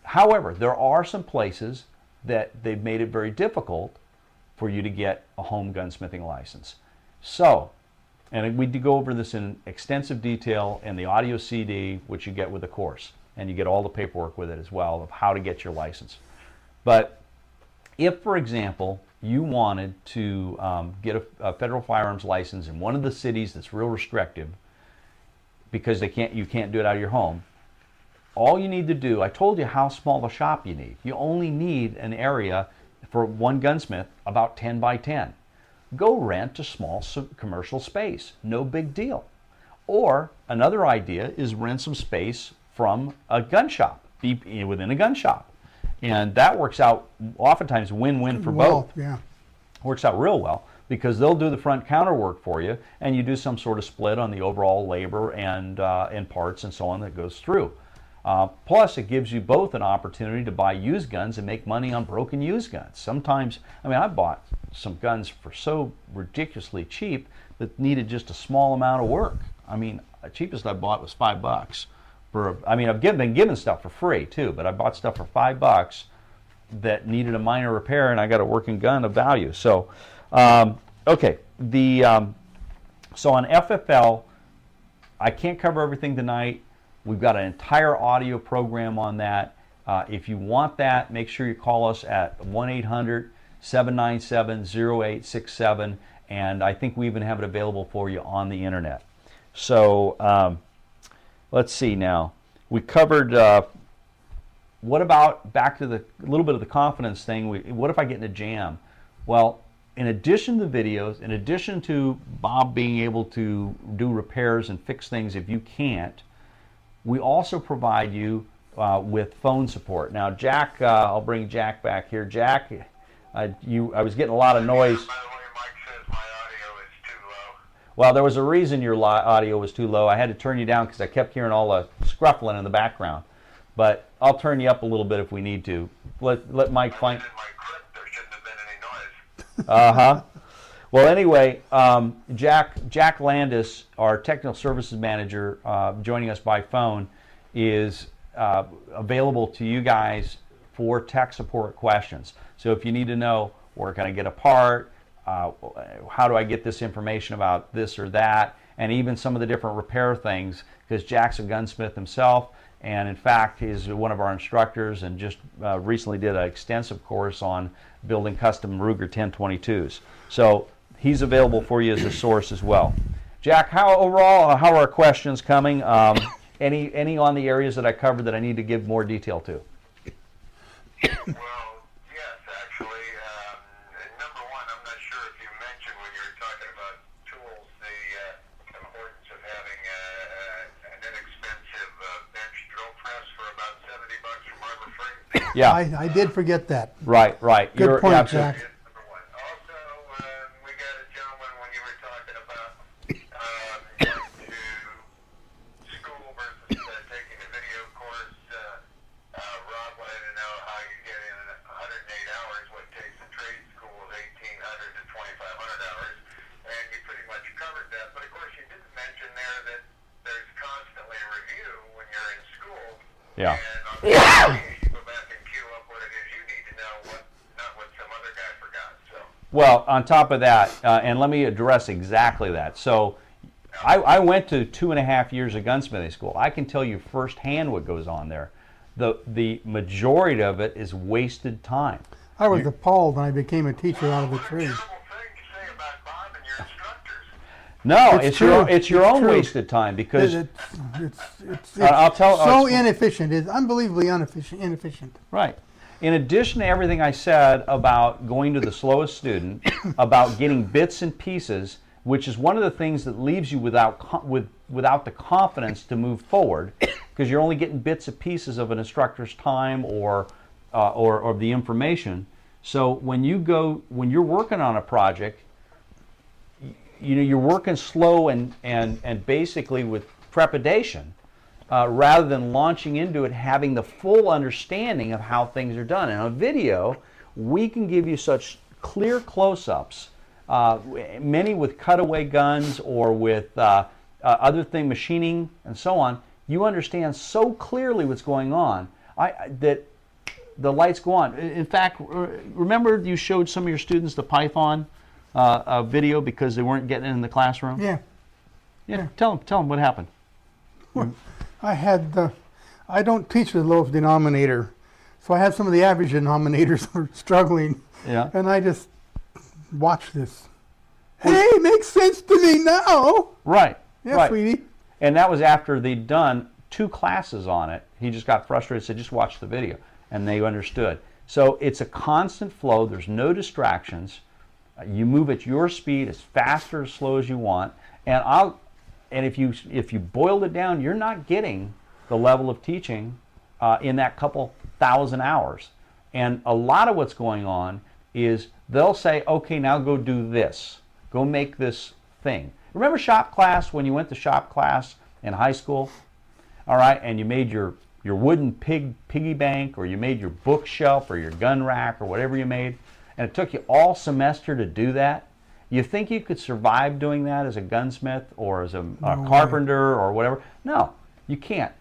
However, there are some places that they've made it very difficult for you to get a home gunsmithing license. So, and we do go over this in extensive detail in the audio CD, which you get with the course, and you get all the paperwork with it as well of how to get your license. But if, for example, you wanted to get a federal firearms license in one of the cities that's real restrictive because you can't do it out of your home, all you need to do, I told you how small a shop you need. You only need an area for one gunsmith about 10 by 10. Go rent a small commercial space. No big deal. Or another idea is rent some space from a gun shop, be within a gun shop. And that works out oftentimes win-win for both. Yeah. Works out real well because they'll do the front counter work for you and you do some sort of split on the overall labor and parts and so on that goes through. Plus, it gives you both an opportunity to buy used guns and make money on broken used guns. Sometimes, I mean, I bought some guns for so ridiculously cheap that needed just a small amount of work. I mean, the cheapest I bought was $5. I've been given stuff for free too, but I bought stuff for $5 that needed a minor repair, and I got a working gun of value. So, okay, so on FFL, I can't cover everything tonight. We've got an entire audio program on that. If you want that, make sure you call us at 1-800-797-0867 and I think we even have it available for you on the internet. So let's see now. We covered, what about, back to the little bit of the confidence thing, what if I get in a jam? Well, in addition to videos, in addition to Bob being able to do repairs and fix things if you can't, we also provide you with phone support. Now, Jack, I'll bring Jack back here. Jack, I was getting a lot of noise. By the way, Mike says my audio is too low. Well, there was a reason your audio was too low. I had to turn you down because I kept hearing all the scruffling in the background. But I'll turn you up a little bit if we need to. Let Mike find. In my crypt, there shouldn't have been any noise. Uh-huh. Well, anyway, Jack Landis, our technical services manager, joining us by phone, is available to you guys for tech support questions. So if you need to know, where can I get a part, how do I get this information about this or that, and even some of the different repair things, because Jack's a gunsmith himself, and in fact he's one of our instructors and just recently did an extensive course on building custom Ruger 1022s. So he's available for you as a source as well. Jack, how are our questions coming? Any on the areas that I covered that I need to give more detail to? Well, yes, actually. Number one, I'm not sure if you mentioned when you were talking about tools the importance of having an inexpensive bench drill press for about $70 from Harbor Freight. Yeah. I did forget that. Right. Good point, Jack. Number one. Also, we got a gentleman when you were talking about going to school versus taking a video course. Rob wanted to know how you get in 108 hours, what takes a trade school of 1,800 to 2,500 hours, and you pretty much covered that. But of course, you didn't mention there that there's constantly a review when you're in school. Yeah. And on you go back and queue up what it is you need to know, not what some other guy forgot. So. Well, on top of that, and let me address exactly that. So I went to 2.5 years of gunsmithing school. I can tell you firsthand what goes on there. The majority of it is wasted time. I was appalled when I became a teacher out of the trade. Terrible thing to say about Bob and your instructors. No, It's it's your true. own It's true. wasted time because It's I'll tell- so I'll- inefficient. It's unbelievably inefficient. right. In addition to everything I said about going to the slowest student, about getting bits and pieces, which is one of the things that leaves you without the confidence to move forward, because you're only getting bits and pieces of an instructor's time or the information. So when you're working on a project, you're working slow and basically with trepidation, rather than launching into it having the full understanding of how things are done. And on video, we can give you such clear close-ups, many with cutaway guns or with other thing, machining and so on. You understand so clearly what's going on that the lights go on. In fact, remember you showed some of your students the Python video because they weren't getting it in the classroom? Yeah. Yeah. Tell them what happened. Well, I don't teach the lowest denominator, so I had some of the average denominators who are struggling. Yeah. And I just watched this. Hey, makes sense to me now. Right. Yeah, right. sweetie. And that was after they'd done 2 classes on it. He just got frustrated, said, just watch the video. And they understood. So it's a constant flow. There's no distractions. You move at your speed, as fast or as slow as you want. And if you boiled it down, you're not getting the level of teaching in that couple thousand hours. And a lot of what's going on is they'll say, okay, now go do this. Go make this thing. Remember shop class, when you went to shop class in high school? All right, and you made your wooden piggy bank, or you made your bookshelf or your gun rack or whatever you made, and it took you all semester to do that. You think you could survive doing that as a gunsmith or as a carpenter or whatever? No, you can't.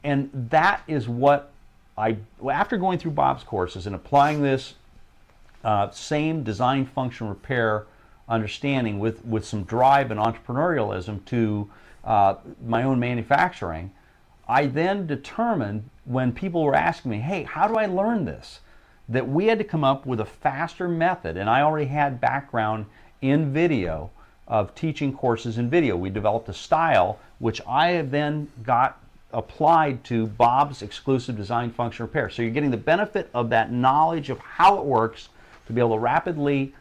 And that is what after going through Bob's courses and applying this same design, function, repair understanding with some drive and entrepreneurialism to my own manufacturing, I then determined, when people were asking me, hey, how do I learn this? That we had to come up with a faster method. And I already had background in video, of teaching courses in video. We developed a style which I have then got applied to Bob's exclusive design function repair. So you're getting the benefit of that knowledge of how it works to be able to rapidly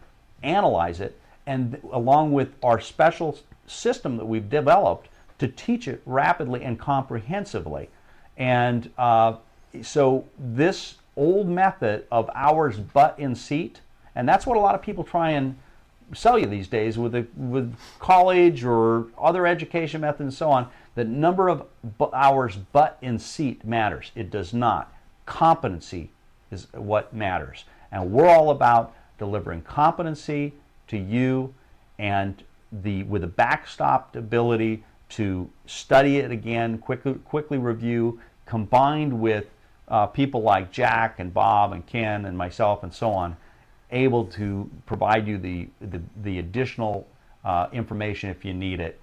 analyze it, and along with our special system that we've developed to teach it rapidly and comprehensively. And so this old method of hours butt in seat, and that's what a lot of people try and sell you these days with college or other education methods and so on. The number of hours butt in seat matters. It does not. Competency is what matters. And we're all about delivering competency to you, and with a backstopped ability to study it again, quickly review, combined with people like Jack and Bob and Ken and myself and so on, able to provide you the additional information if you need it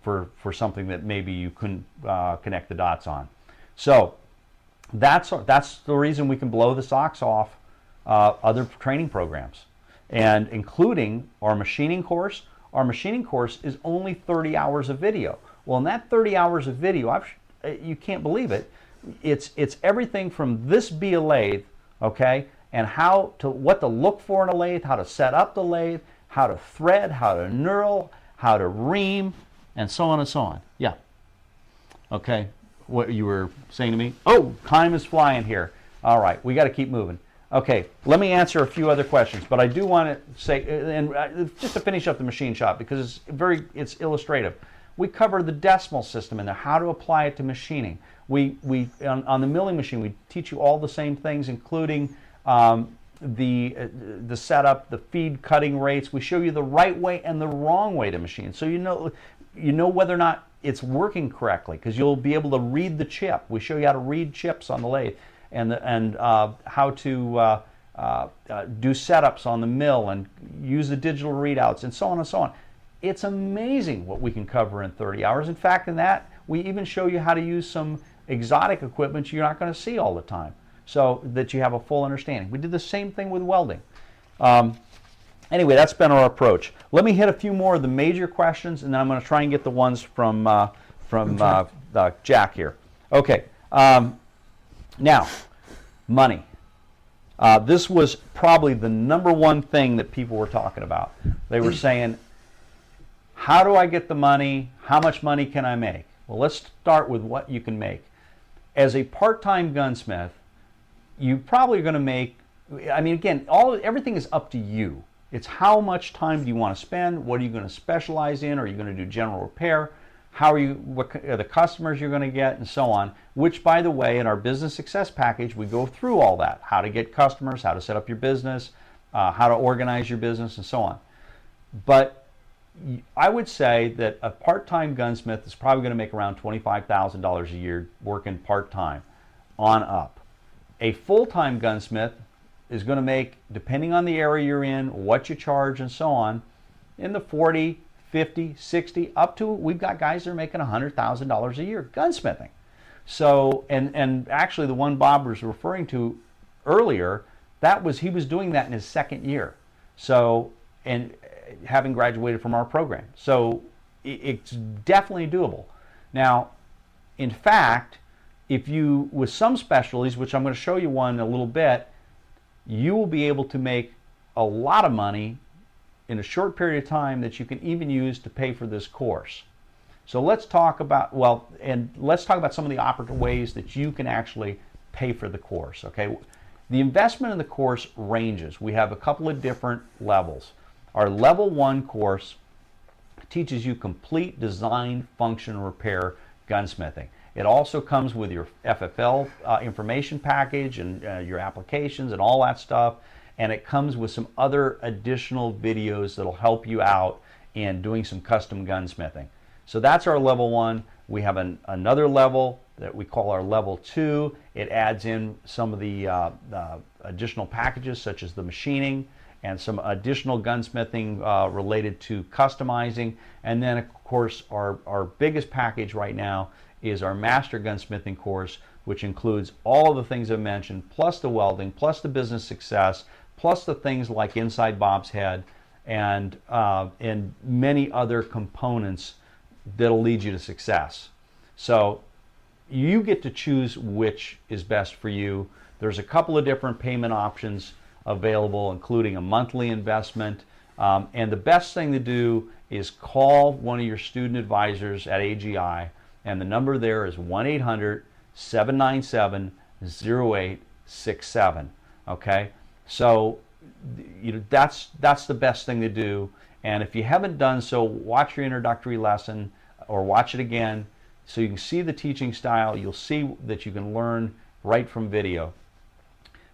for something that maybe you couldn't connect the dots on. So that's the reason we can blow the socks off other training programs, and including our machining course. Our machining course is only 30 hours of video. Well, in that 30 hours of video, you can't believe it. It's everything from this be a lathe, okay, and what to look for in a lathe, how to set up the lathe, how to thread, how to knurl, how to ream, and so on and so on. Yeah. Okay. What you were saying to me? Oh, time is flying here. All right, we got to keep moving. Okay, let me answer a few other questions, but I do want to say, and just to finish up the machine shop, because it's illustrative. We cover the decimal system in there, how to apply it to machining. We on the milling machine, we teach you all the same things, including the setup, the feed cutting rates. We show you the right way and the wrong way to machine, so you know whether or not it's working correctly, because you'll be able to read the chip. We show you how to read chips on the lathe, and how to do setups on the mill and use the digital readouts and so on and so on. It's amazing what we can cover in 30 hours. In fact, in that, we even show you how to use some exotic equipment you're not going to see all the time, so that you have a full understanding. We did the same thing with welding. Anyway, that's been our approach. Let me hit a few more of the major questions, and then I'm going to try and get the ones from Jack here. Okay. Now, money. This was probably the number one thing that people were talking about. They were saying, how do I get the money? How much money can I make? Well, let's start with what you can make. As a part-time gunsmith, you probably are going to make, I mean, again, everything is up to you. It's how much time do you want to spend? What are you going to specialize in? Are you going to do general repair? What are the customers you're going to get, and so on, which, by the way, in our business success package, we go through all that, how to get customers, how to set up your business, how to organize your business, and so on. But I would say that a part-time gunsmith is probably going to make around $25,000 a year working part-time on up. A full-time gunsmith is going to make, depending on the area you're in, what you charge, and so on, in the 40, 50, 60, up to, we've got guys that are making $100,000 a year gunsmithing. So, and actually the one Bob was referring to earlier, he was doing that in his second year. So, and having graduated from our program. So it's definitely doable. Now, in fact, with some specialties, which I'm going to show you one in a little bit, you will be able to make a lot of money in a short period of time that you can even use to pay for this course. So let's talk about, some of the operative ways that you can actually pay for the course, okay? The investment in the course ranges. We have a couple of different levels. Our level 1 course teaches you complete design, function, repair gunsmithing. It also comes with your FFL information package and your applications and all that stuff. And it comes with some other additional videos that'll help you out in doing some custom gunsmithing. So that's our level 1. We have another level that we call our level 2. It adds in some of the additional packages, such as the machining and some additional gunsmithing related to customizing. And then, of course, our biggest package right now is our master gunsmithing course, which includes all of the things I mentioned, plus the welding, plus the business success, plus the things like Inside Bob's Head, and many other components that'll lead you to success. So you get to choose which is best for you. There's a couple of different payment options available, including a monthly investment. And the best thing to do is call one of your student advisors at AGI, and the number there is 1-800-797-0867. Okay, so that's the best thing to do. And if you haven't done so, watch your introductory lesson or watch it again so you can see the teaching style. You'll see that you can learn right from video.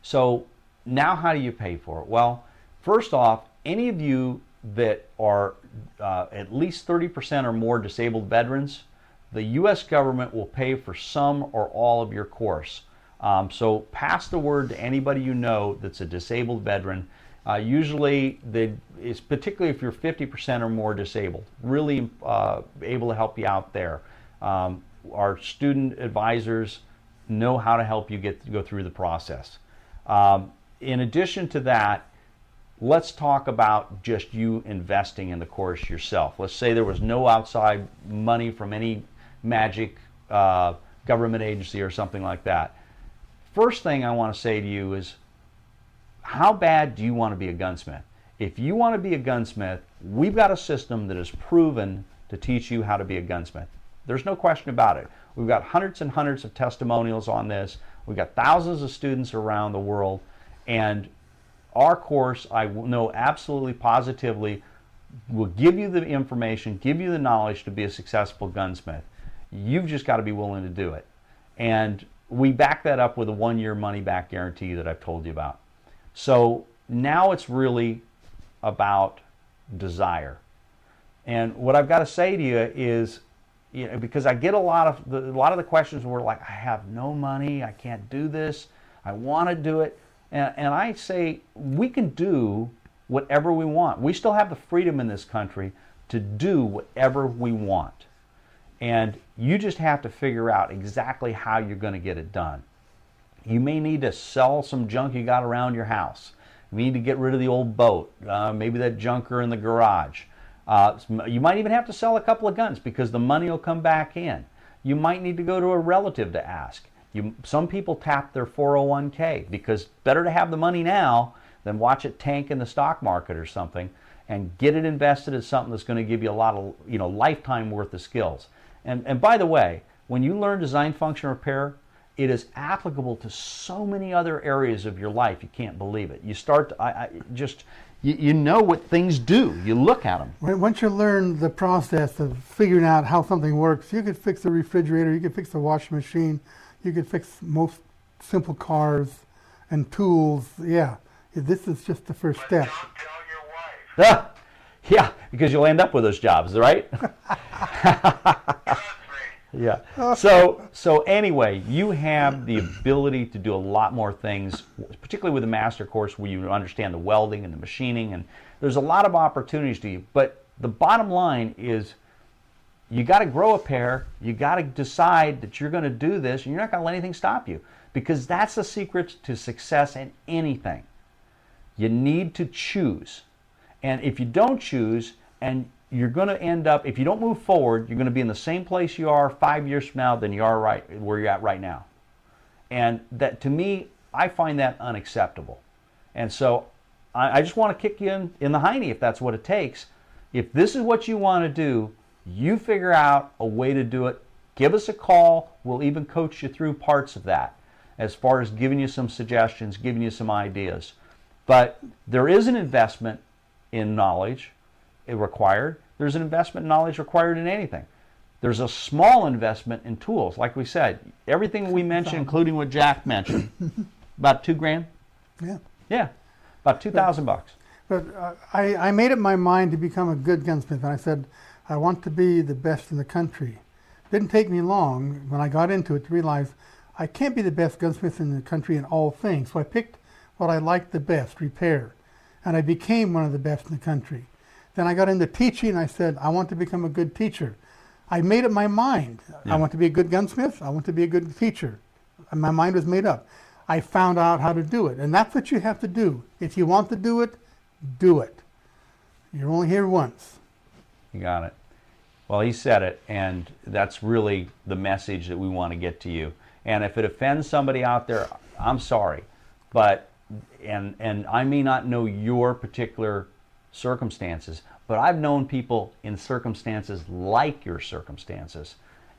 So now how do you pay for it? Well, first off, any of you that are at least 30% or more disabled veterans, the U.S. government will pay for some or all of your course. So pass the word to anybody you know that's a disabled veteran. Usually, it's particularly if you're 50% or more disabled, really able to help you out there. Our student advisors know how to help you go through the process. In addition to that, let's talk about just you investing in the course yourself. Let's say there was no outside money from any magic government agency or something like that. First thing I want to say to you is, how bad do you want to be a gunsmith? If you want to be a gunsmith, we've got a system that is proven to teach you how to be a gunsmith. There's no question about it. We've got hundreds and hundreds of testimonials on this. We've got thousands of students around the world, and our course, I know absolutely positively, will give you the information, give you the knowledge to be a successful gunsmith. You've just got to be willing to do it. And we back that up with a 1-year money-back guarantee that I've told you about. So now it's really about desire. And what I've got to say to you is, because I get a lot of the questions were like, I have no money, I can't do this, I want to do it. And I say, we can do whatever we want. We still have the freedom in this country to do whatever we want. And you just have to figure out exactly how you're going to get it done. You may need to sell some junk you got around your house. You need to get rid of the old boat, maybe that junker in the garage. You might even have to sell a couple of guns because the money will come back in. You might need to go to a relative to ask. Some people tap their 401k because better to have the money now than watch it tank in the stock market or something, and get it invested in something that's going to give you a lot of lifetime worth of skills. And by the way, when you learn design, function, repair, it is applicable to so many other areas of your life. You can't believe it. You start you know what things do. You look at them. Once you learn the process of figuring out how something works, you could fix the refrigerator, you could fix the washing machine, you could fix most simple cars and tools. Yeah, this is just the first step. Don't tell your wife. Yeah, because you'll end up with those jobs, right? Yeah. So anyway, you have the ability to do a lot more things, particularly with the master course where you understand the welding and the machining, and there's a lot of opportunities to you. But the bottom line is, you got to grow a pair. You got to decide that you're going to do this, and you're not going to let anything stop you, because that's the secret to success in anything. You need to choose. And if you don't choose, and you're going to end up, if you don't move forward, you're going to be in the same place you are 5 years from now than you are right where you're at right now. And that, to me, I find that unacceptable. And so I just want to kick you in the hiney if that's what it takes. If this is what you want to do, you figure out a way to do it. Give us a call. We'll even coach you through parts of that, as far as giving you some suggestions, giving you some ideas. But there is an investment in knowledge required. There's an investment in knowledge required in anything. There's a small investment in tools. Like we said, everything we mentioned, including what Jack mentioned, about $2,000. Yeah. Yeah, about $2,000. But I made up my mind to become a good gunsmith, and I said, I want to be the best in the country. Didn't take me long when I got into it to realize I can't be the best gunsmith in the country in all things. So I picked what I liked the best, repair, and I became one of the best in the country. Then I got into teaching. I said, I want to become a good teacher. I made up my mind. Yeah. I want to be a good gunsmith. I want to be a good teacher. And my mind was made up. I found out how to do it. And that's what you have to do. If you want to do it, do it. You're only here once. You got it. Well, he said it, and that's really the message that we want to get to you. And if it offends somebody out there, I'm sorry. But, and I may not know your particular circumstances, but I've known people in circumstances like your circumstances,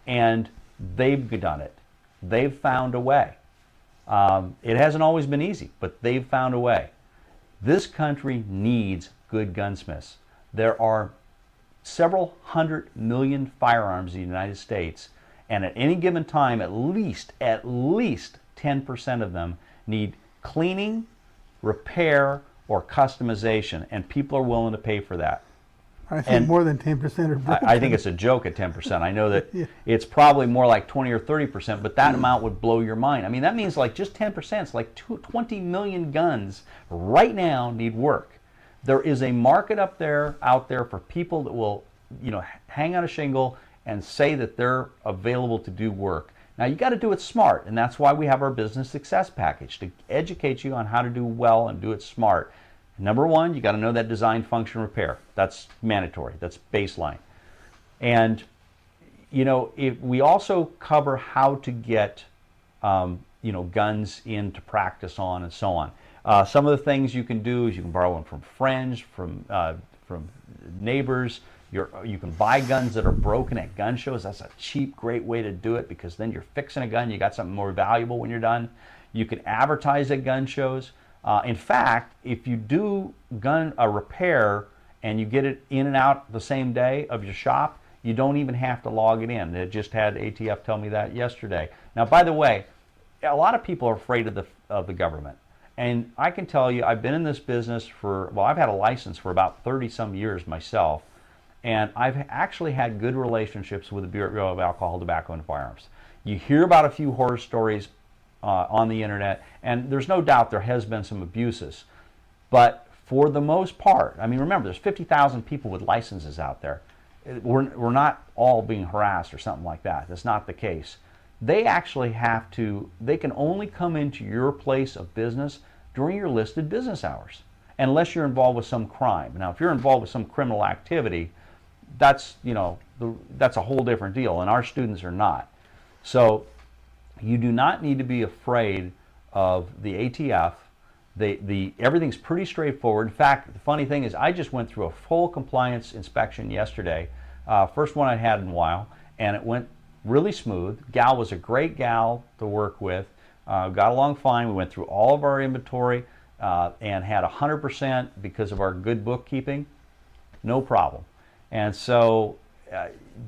and they've done it. They've found a way. It hasn't always been easy, but they've found a way. This country needs good gunsmiths. There are several 100 million firearms in the United States, and at any given time, at least 10% of them need cleaning, repair, or customization, and people are willing to pay for that. I think more than 10% are broken. I think it's a joke at 10%. I know that Yeah. it's probably more like 20 or 30%, but that amount would blow your mind. I mean, that means like just 10%, it's like 20 million guns right now need work. There is a market out there for people that will, hang on a shingle and say that they're available to do work. Now, you got to do it smart, and that's why we have our business success package, to educate you on how to do well and do it smart. Number one, you got to know that design, function, repair. That's mandatory. That's baseline. And, we also cover how to get, guns into practice on and so on. Some of the things you can do is you can borrow them from friends, from neighbors. You can buy guns that are broken at gun shows. That's a cheap, great way to do it, because then you're fixing a gun. You got something more valuable when you're done. You can advertise at gun shows. In fact, if you do a repair and you get it in and out the same day of your shop, you don't even have to log it in. It just had ATF tell me that yesterday. Now, by the way, a lot of people are afraid of the government. And I can tell you, I've been in this business I've had a license for about 30 some years myself. And I've actually had good relationships with the Bureau of Alcohol, Tobacco, and Firearms. You hear about a few horror stories on the internet, and there's no doubt there has been some abuses. But for the most part, I mean, remember, there's 50,000 people with licenses out there. We're not all being harassed or something like that. That's not the case. They actually they can only come into your place of business during your listed business hours, unless you're involved with some crime. Now, if you're involved with some criminal activity, that's a whole different deal, and our students are not. So you do not need to be afraid of the ATF. Everything's pretty straightforward. In fact, the funny thing is, I just went through a full compliance inspection yesterday, first one I had in a while, and it went really smooth. Gal was a great gal to work with, got along fine. We went through all of our inventory and had 100% because of our good bookkeeping. No problem. And so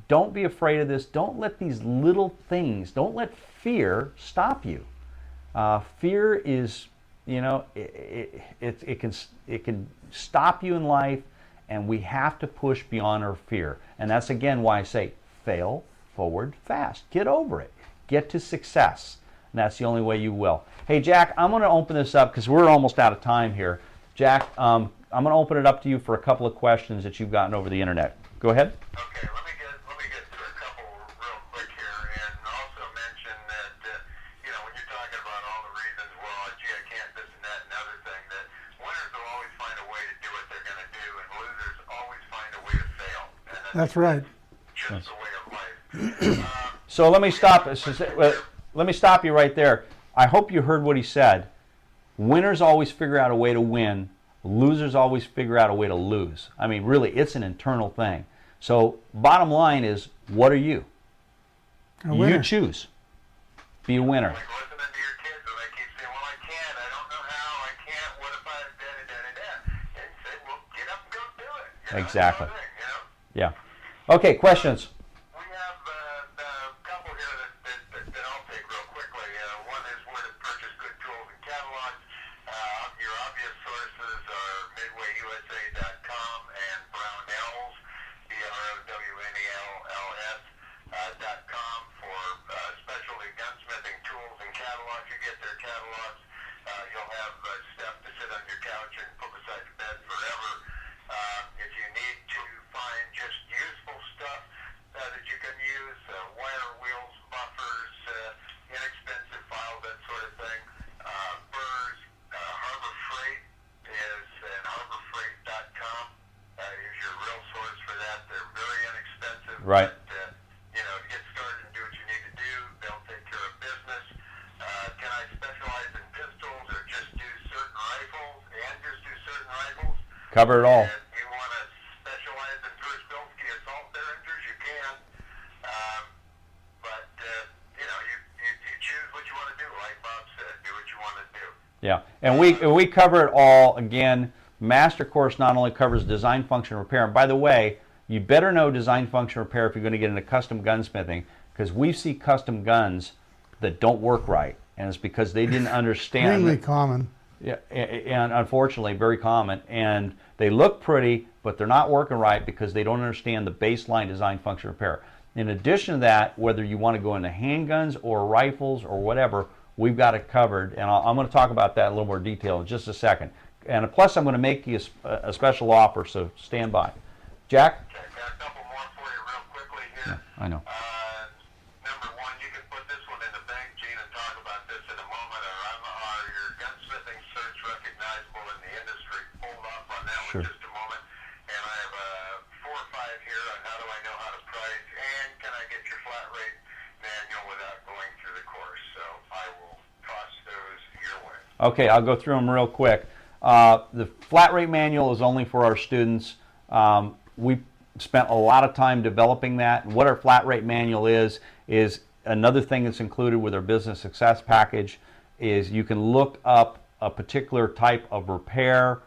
don't be afraid of this. Don't let these little things, don't let fear stop you. Fear is, it can stop you in life, and we have to push beyond our fear. And that's again why I say fail forward fast. Get over it. Get to success. And that's the only way you will. Hey, Jack, I'm going to open this up because we're almost out of time here. Jack, I'm going to open it up to you for a couple of questions that you've gotten over the internet. Go ahead. Okay, let me get through a couple real quick here, and also mention that when you're talking about all the reasons, well, gee, I can't this and that and other thing, that winners will always find a way to do what they're going to do, and losers always find a way to fail. And That's right. Just the way of life. So let me stop you right there. I hope you heard what he said. Winners always figure out a way to win. Losers always figure out a way to lose. I mean, really, it's an internal thing. So bottom line is, what are you? A winner. You choose. Be a winner. Like listening to your kids, and they keep saying, well, I can't, I don't know how, I can't, what if I da-da-da-da-da? And say, well, get up and go do it. Exactly. That's the thing, Yeah. Okay, questions. We have a couple here that I'll take real quickly. One is where to purchase good tools and catalogs. Your obvious sources are MidwayUSA.com and Brownells, BROWNELLS.com for specialty gunsmithing tools and catalogs. You get their catalogs, you'll have stuff to sit on your couch and put beside your bed forever. If you need to find just useful stuff that you can use, wire wheels, buffers, inexpensive files, that sort of thing. Burrs, Harbor Freight is, and HarborFreight.com Right. But, to get started and do what you need to do, they'll take care of business. Can I specialize in pistols or just do certain rifles and just do certain rifles? Cover it all. If you want to specialize in first Bilski assault derringers, you can. But, you choose what you want to do, like Bob said. Do what you want to do. Yeah, and we cover it all. Again, Master Course not only covers design, function, repair. And by the way, you better know design, function, repair if you're going to get into custom gunsmithing, because we see custom guns that don't work right, and it's because they didn't understand. Extremely common. Yeah, and unfortunately, very common. And they look pretty, but they're not working right because they don't understand the baseline design, function, repair. In addition to that, whether you want to go into handguns or rifles or whatever, we've got it covered. And I'm going to talk about that in a little more detail in just a second. And plus, I'm going to make you a special offer, so stand by. Jack? Okay, got a couple more for you real quickly here. Yeah, I know. Number one, you can put this one in the bank, Gene, and talk about this in a moment. Are your gunsmithing certs recognizable in the industry? Hold off on that Sure. one just a moment. And I have 4 or 5 here on how do I know how to price, and can I get your flat rate manual without going through the course? So I will toss those your way. Okay, I'll go through them real quick. The flat rate manual is only for our students. We spent a lot of time developing that. What our flat rate manual is another thing that's included with our business success package is you can look up a particular type of repair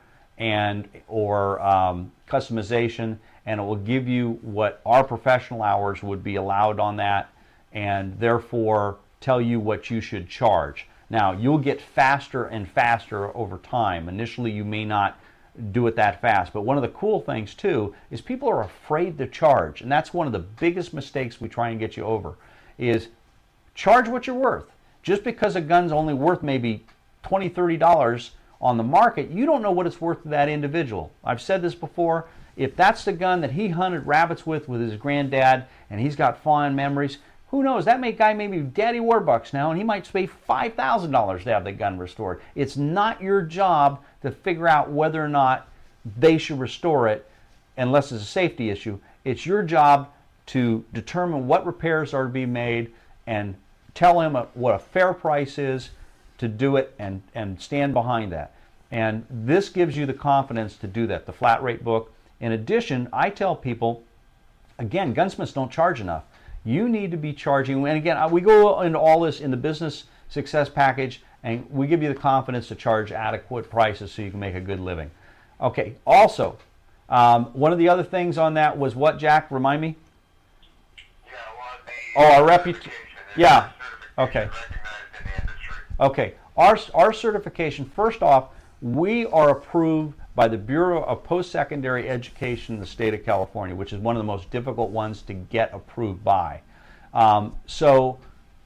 or customization, and it will give you what our professional hours would be allowed on that, and therefore tell you what you should charge. Now, you'll get faster and faster over time. Initially, you may not do it that fast, but one of the cool things too is people are afraid to charge, and that's one of the biggest mistakes we try and get you over, is charge what you're worth. Just because a gun's only worth maybe $20, $30 on the market, you don't know what it's worth to that individual. I've said this before, if that's the gun that he hunted rabbits with his granddad and he's got fond memories, who knows, that guy may be Daddy Warbucks now, and he might pay $5,000 to have the gun restored. It's not your job to figure out whether or not they should restore it unless it's a safety issue. It's your job to determine what repairs are to be made and tell him what a fair price is to do it, and stand behind that. And this gives you the confidence to do that, the flat rate book. In addition, I tell people, again, gunsmiths don't charge enough. You need to be charging, and again, we go into all this in the business success package, and we give you the confidence to charge adequate prices so you can make a good living. Okay, also, one of the other things on that was what, Jack? Remind me? Yeah, well, our reputation. Yeah, okay. Recognized in the industry. Okay, our certification, first off, we are approved by the Bureau of Post-Secondary Education in the state of California, which is one of the most difficult ones to get approved by. So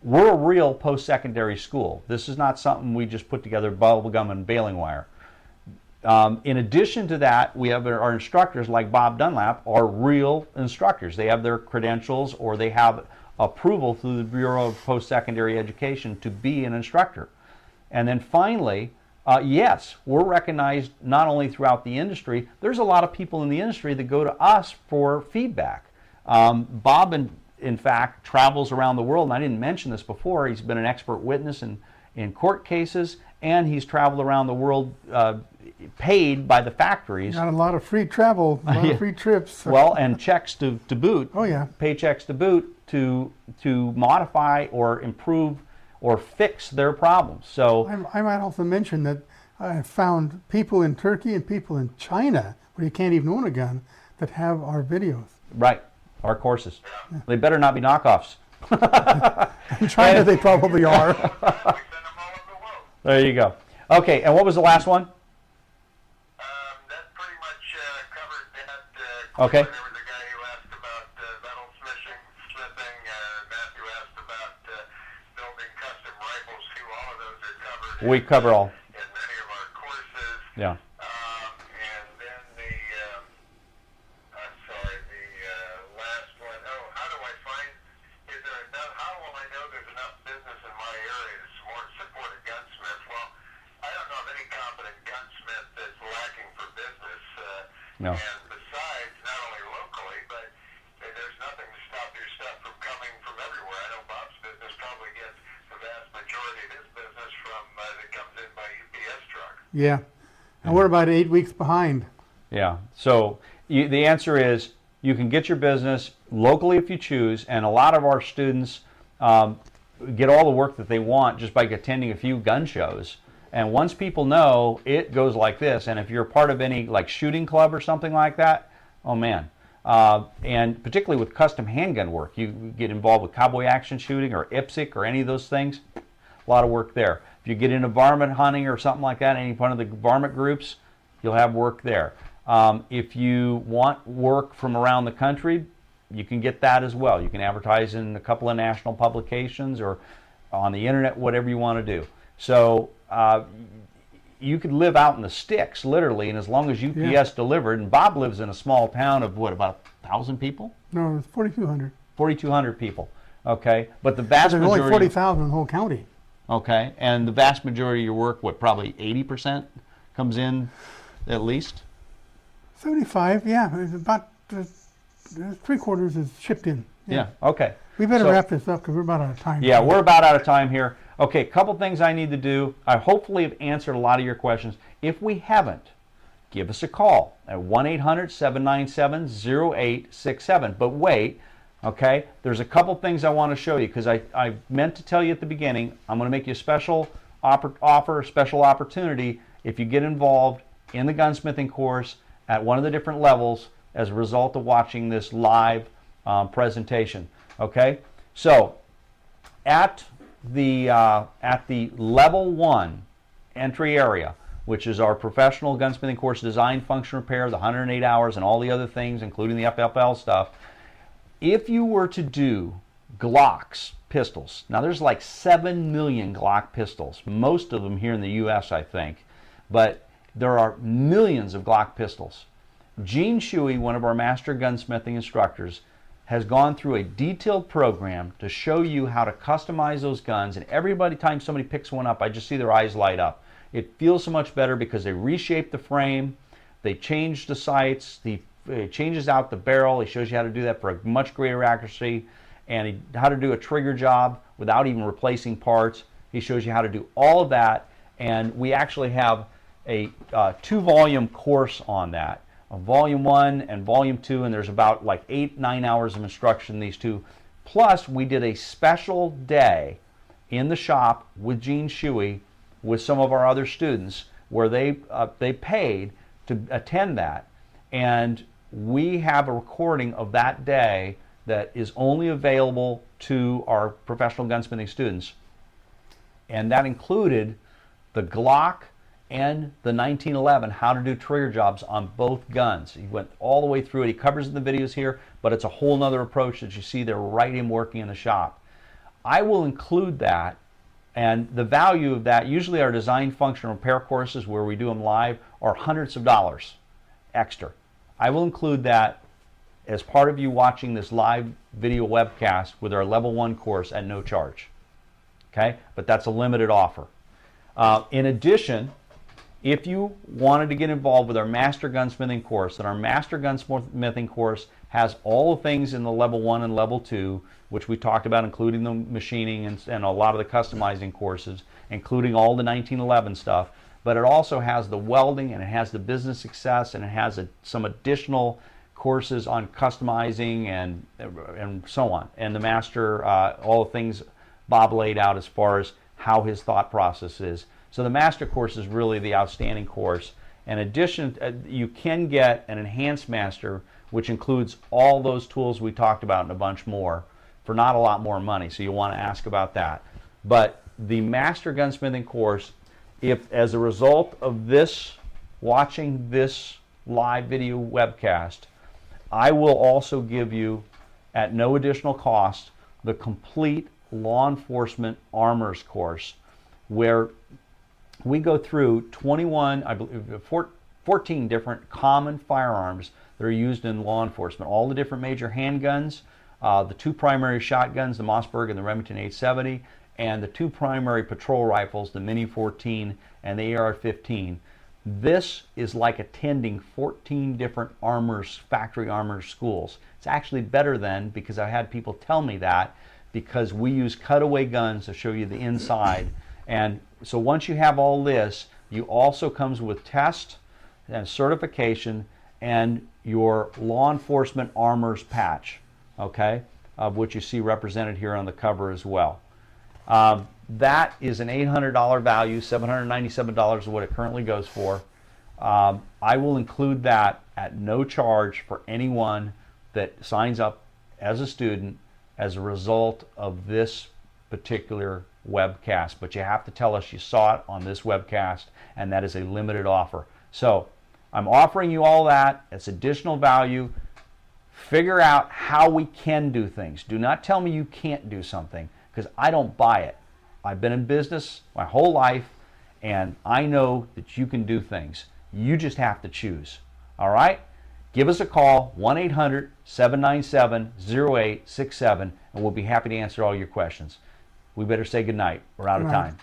we're a real post-secondary school. This is not something we just put together bubble gum and baling wire. In addition to that, we have our instructors like Bob Dunlap are real instructors. They have their credentials or they have approval through the Bureau of Post-Secondary Education to be an instructor. And then finally, yes, we're recognized not only throughout the industry, there's a lot of people in the industry that go to us for feedback. Bob, in fact, travels around the world, and I didn't mention this before, he's been an expert witness in court cases, and he's traveled around the world paid by the factories. Got a lot of free travel, a lot of free trips. Well, and checks to boot. Oh, yeah. Paychecks to boot to modify or improve or fix their problems. So I might also mention that I found people in Turkey and people in China, where you can't even own a gun, that have our videos. right, our courses. They better not be knockoffs. In China, they probably are. We send them all over the world. There you go. Okay, and what was the last one? That pretty much covered that. Okay. There was a guy who asked about metal smithing. Matthew asked about building custom rifles too. All of those are covered. We cover all. In many of our courses. Yeah. And then the last one. Oh, how do I find? Is there enough? How will I know there's enough business in my area to support a gunsmith? Well, I don't know of any competent gunsmith that's lacking for business. No. And besides, not only locally, but there's nothing Yeah. And we're about 8 weeks behind. Yeah. So the answer is you can get your business locally if you choose, and a lot of our students get all the work that they want just by attending a few gun shows. And once people know, it goes like this. And if you're part of any like shooting club or something like that, oh man. And particularly with custom handgun work, you get involved with cowboy action shooting or IPSC or any of those things, a lot of work there. If you get into varmint hunting or something like that, any one of the varmint groups, you'll have work there. If you want work from around the country, you can get that as well. You can advertise in a couple of national publications or on the internet, whatever you want to do. So you could live out in the sticks, literally, and as long as UPS delivered, and Bob lives in a small town of, what, about 1,000 people? No, it's 4,200. 4,200 people, okay? But the vast There's majority... only 40,000 in the whole county. Okay, and the vast majority of your work, what, probably 80% comes in at least? 75, yeah. It's about 3/4 is shipped in. Yeah, okay. We better So- wrap this up because we're about out of time. Yeah, we're about out of time here. Okay, a couple things I need to do. I hopefully have answered a lot of your questions. If we haven't, give us a call at 1-800-797-0867. But wait, okay, there's a couple things I want to show you because I meant to tell you at the beginning, I'm going to make you a special offer, a special opportunity if you get involved in the gunsmithing course at one of the different levels as a result of watching this live presentation. Okay, so at the level 1 entry area, which is our professional gunsmithing course, design, function, repair, the 108 hours, and all the other things, including the FFL stuff. If you were to do Glocks pistols, now there's like 7 million Glock pistols, most of them here in the U.S., I think, but there are millions of Glock pistols. Gene Shuey, one of our master gunsmithing instructors, has gone through a detailed program to show you how to customize those guns, and every time somebody picks one up, I just see their eyes light up. It feels so much better because they reshape the frame, they change the sights, he changes out the barrel, he shows you how to do that for a much greater accuracy, and how to do a trigger job without even replacing parts. He shows you how to do all of that, and we actually have a 2-volume course on that. Volume 1 and Volume 2, and there's about like 8-9 hours of instruction in these two. Plus, we did a special day in the shop with Gene Shuey with some of our other students where they paid to attend that. And we have a recording of that day that is only available to our professional gunsmithing students. And that included the Glock and the 1911, how to do trigger jobs on both guns. He went all the way through it. He covers in the videos here, but it's a whole nother approach that you see there right in working in the shop. I will include that, and the value of that, usually our design, function, repair courses where we do them live are hundreds of dollars extra. I will include that as part of you watching this live video webcast with our level 1 course at no charge. Okay, but that's a limited offer. In addition, if you wanted to get involved with our Master Gunsmithing course, then our Master Gunsmithing course has all the things in the Level 1 and Level 2, which we talked about, including the machining and a lot of the customizing courses, including all the 1911 stuff. But it also has the welding, and it has the business success, and it has some additional courses on customizing and so on. And the Master, all the things Bob laid out as far as how his thought process is. So the Master course is really the outstanding course. In addition, you can get an Enhanced Master, which includes all those tools we talked about and a bunch more for not a lot more money. So you want to ask about that. But the Master Gunsmithing course, if as a result of this, watching this live video webcast, I will also give you, at no additional cost, the complete law enforcement armors course, where we go through 21, I believe, 14 different common firearms that are used in law enforcement. All the different major handguns, the 2 primary shotguns, the Mossberg and the Remington 870, and the 2 primary patrol rifles, the Mini 14 and the AR-15. This is like attending 14 different factory armors schools. It's actually better than, because I had people tell me that, because we use cutaway guns to show you the inside. And so once you have all this, you also comes with test and certification and your law enforcement armors patch, okay, of which you see represented here on the cover as well. That is an $800 value, $797 is what it currently goes for. I will include that at no charge for anyone that signs up as a student as a result of this particular webcast. But you have to tell us you saw it on this webcast, and that is a limited offer. So I'm offering you all that. It's additional value. Figure out how we can do things. Do not tell me you can't do something, because I don't buy it. I've been in business my whole life, and I know that you can do things. You just have to choose. All right? Give us a call, 1-800-797-0867, and we'll be happy to answer all your questions. We better say goodnight. We're out of time.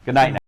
Good night now.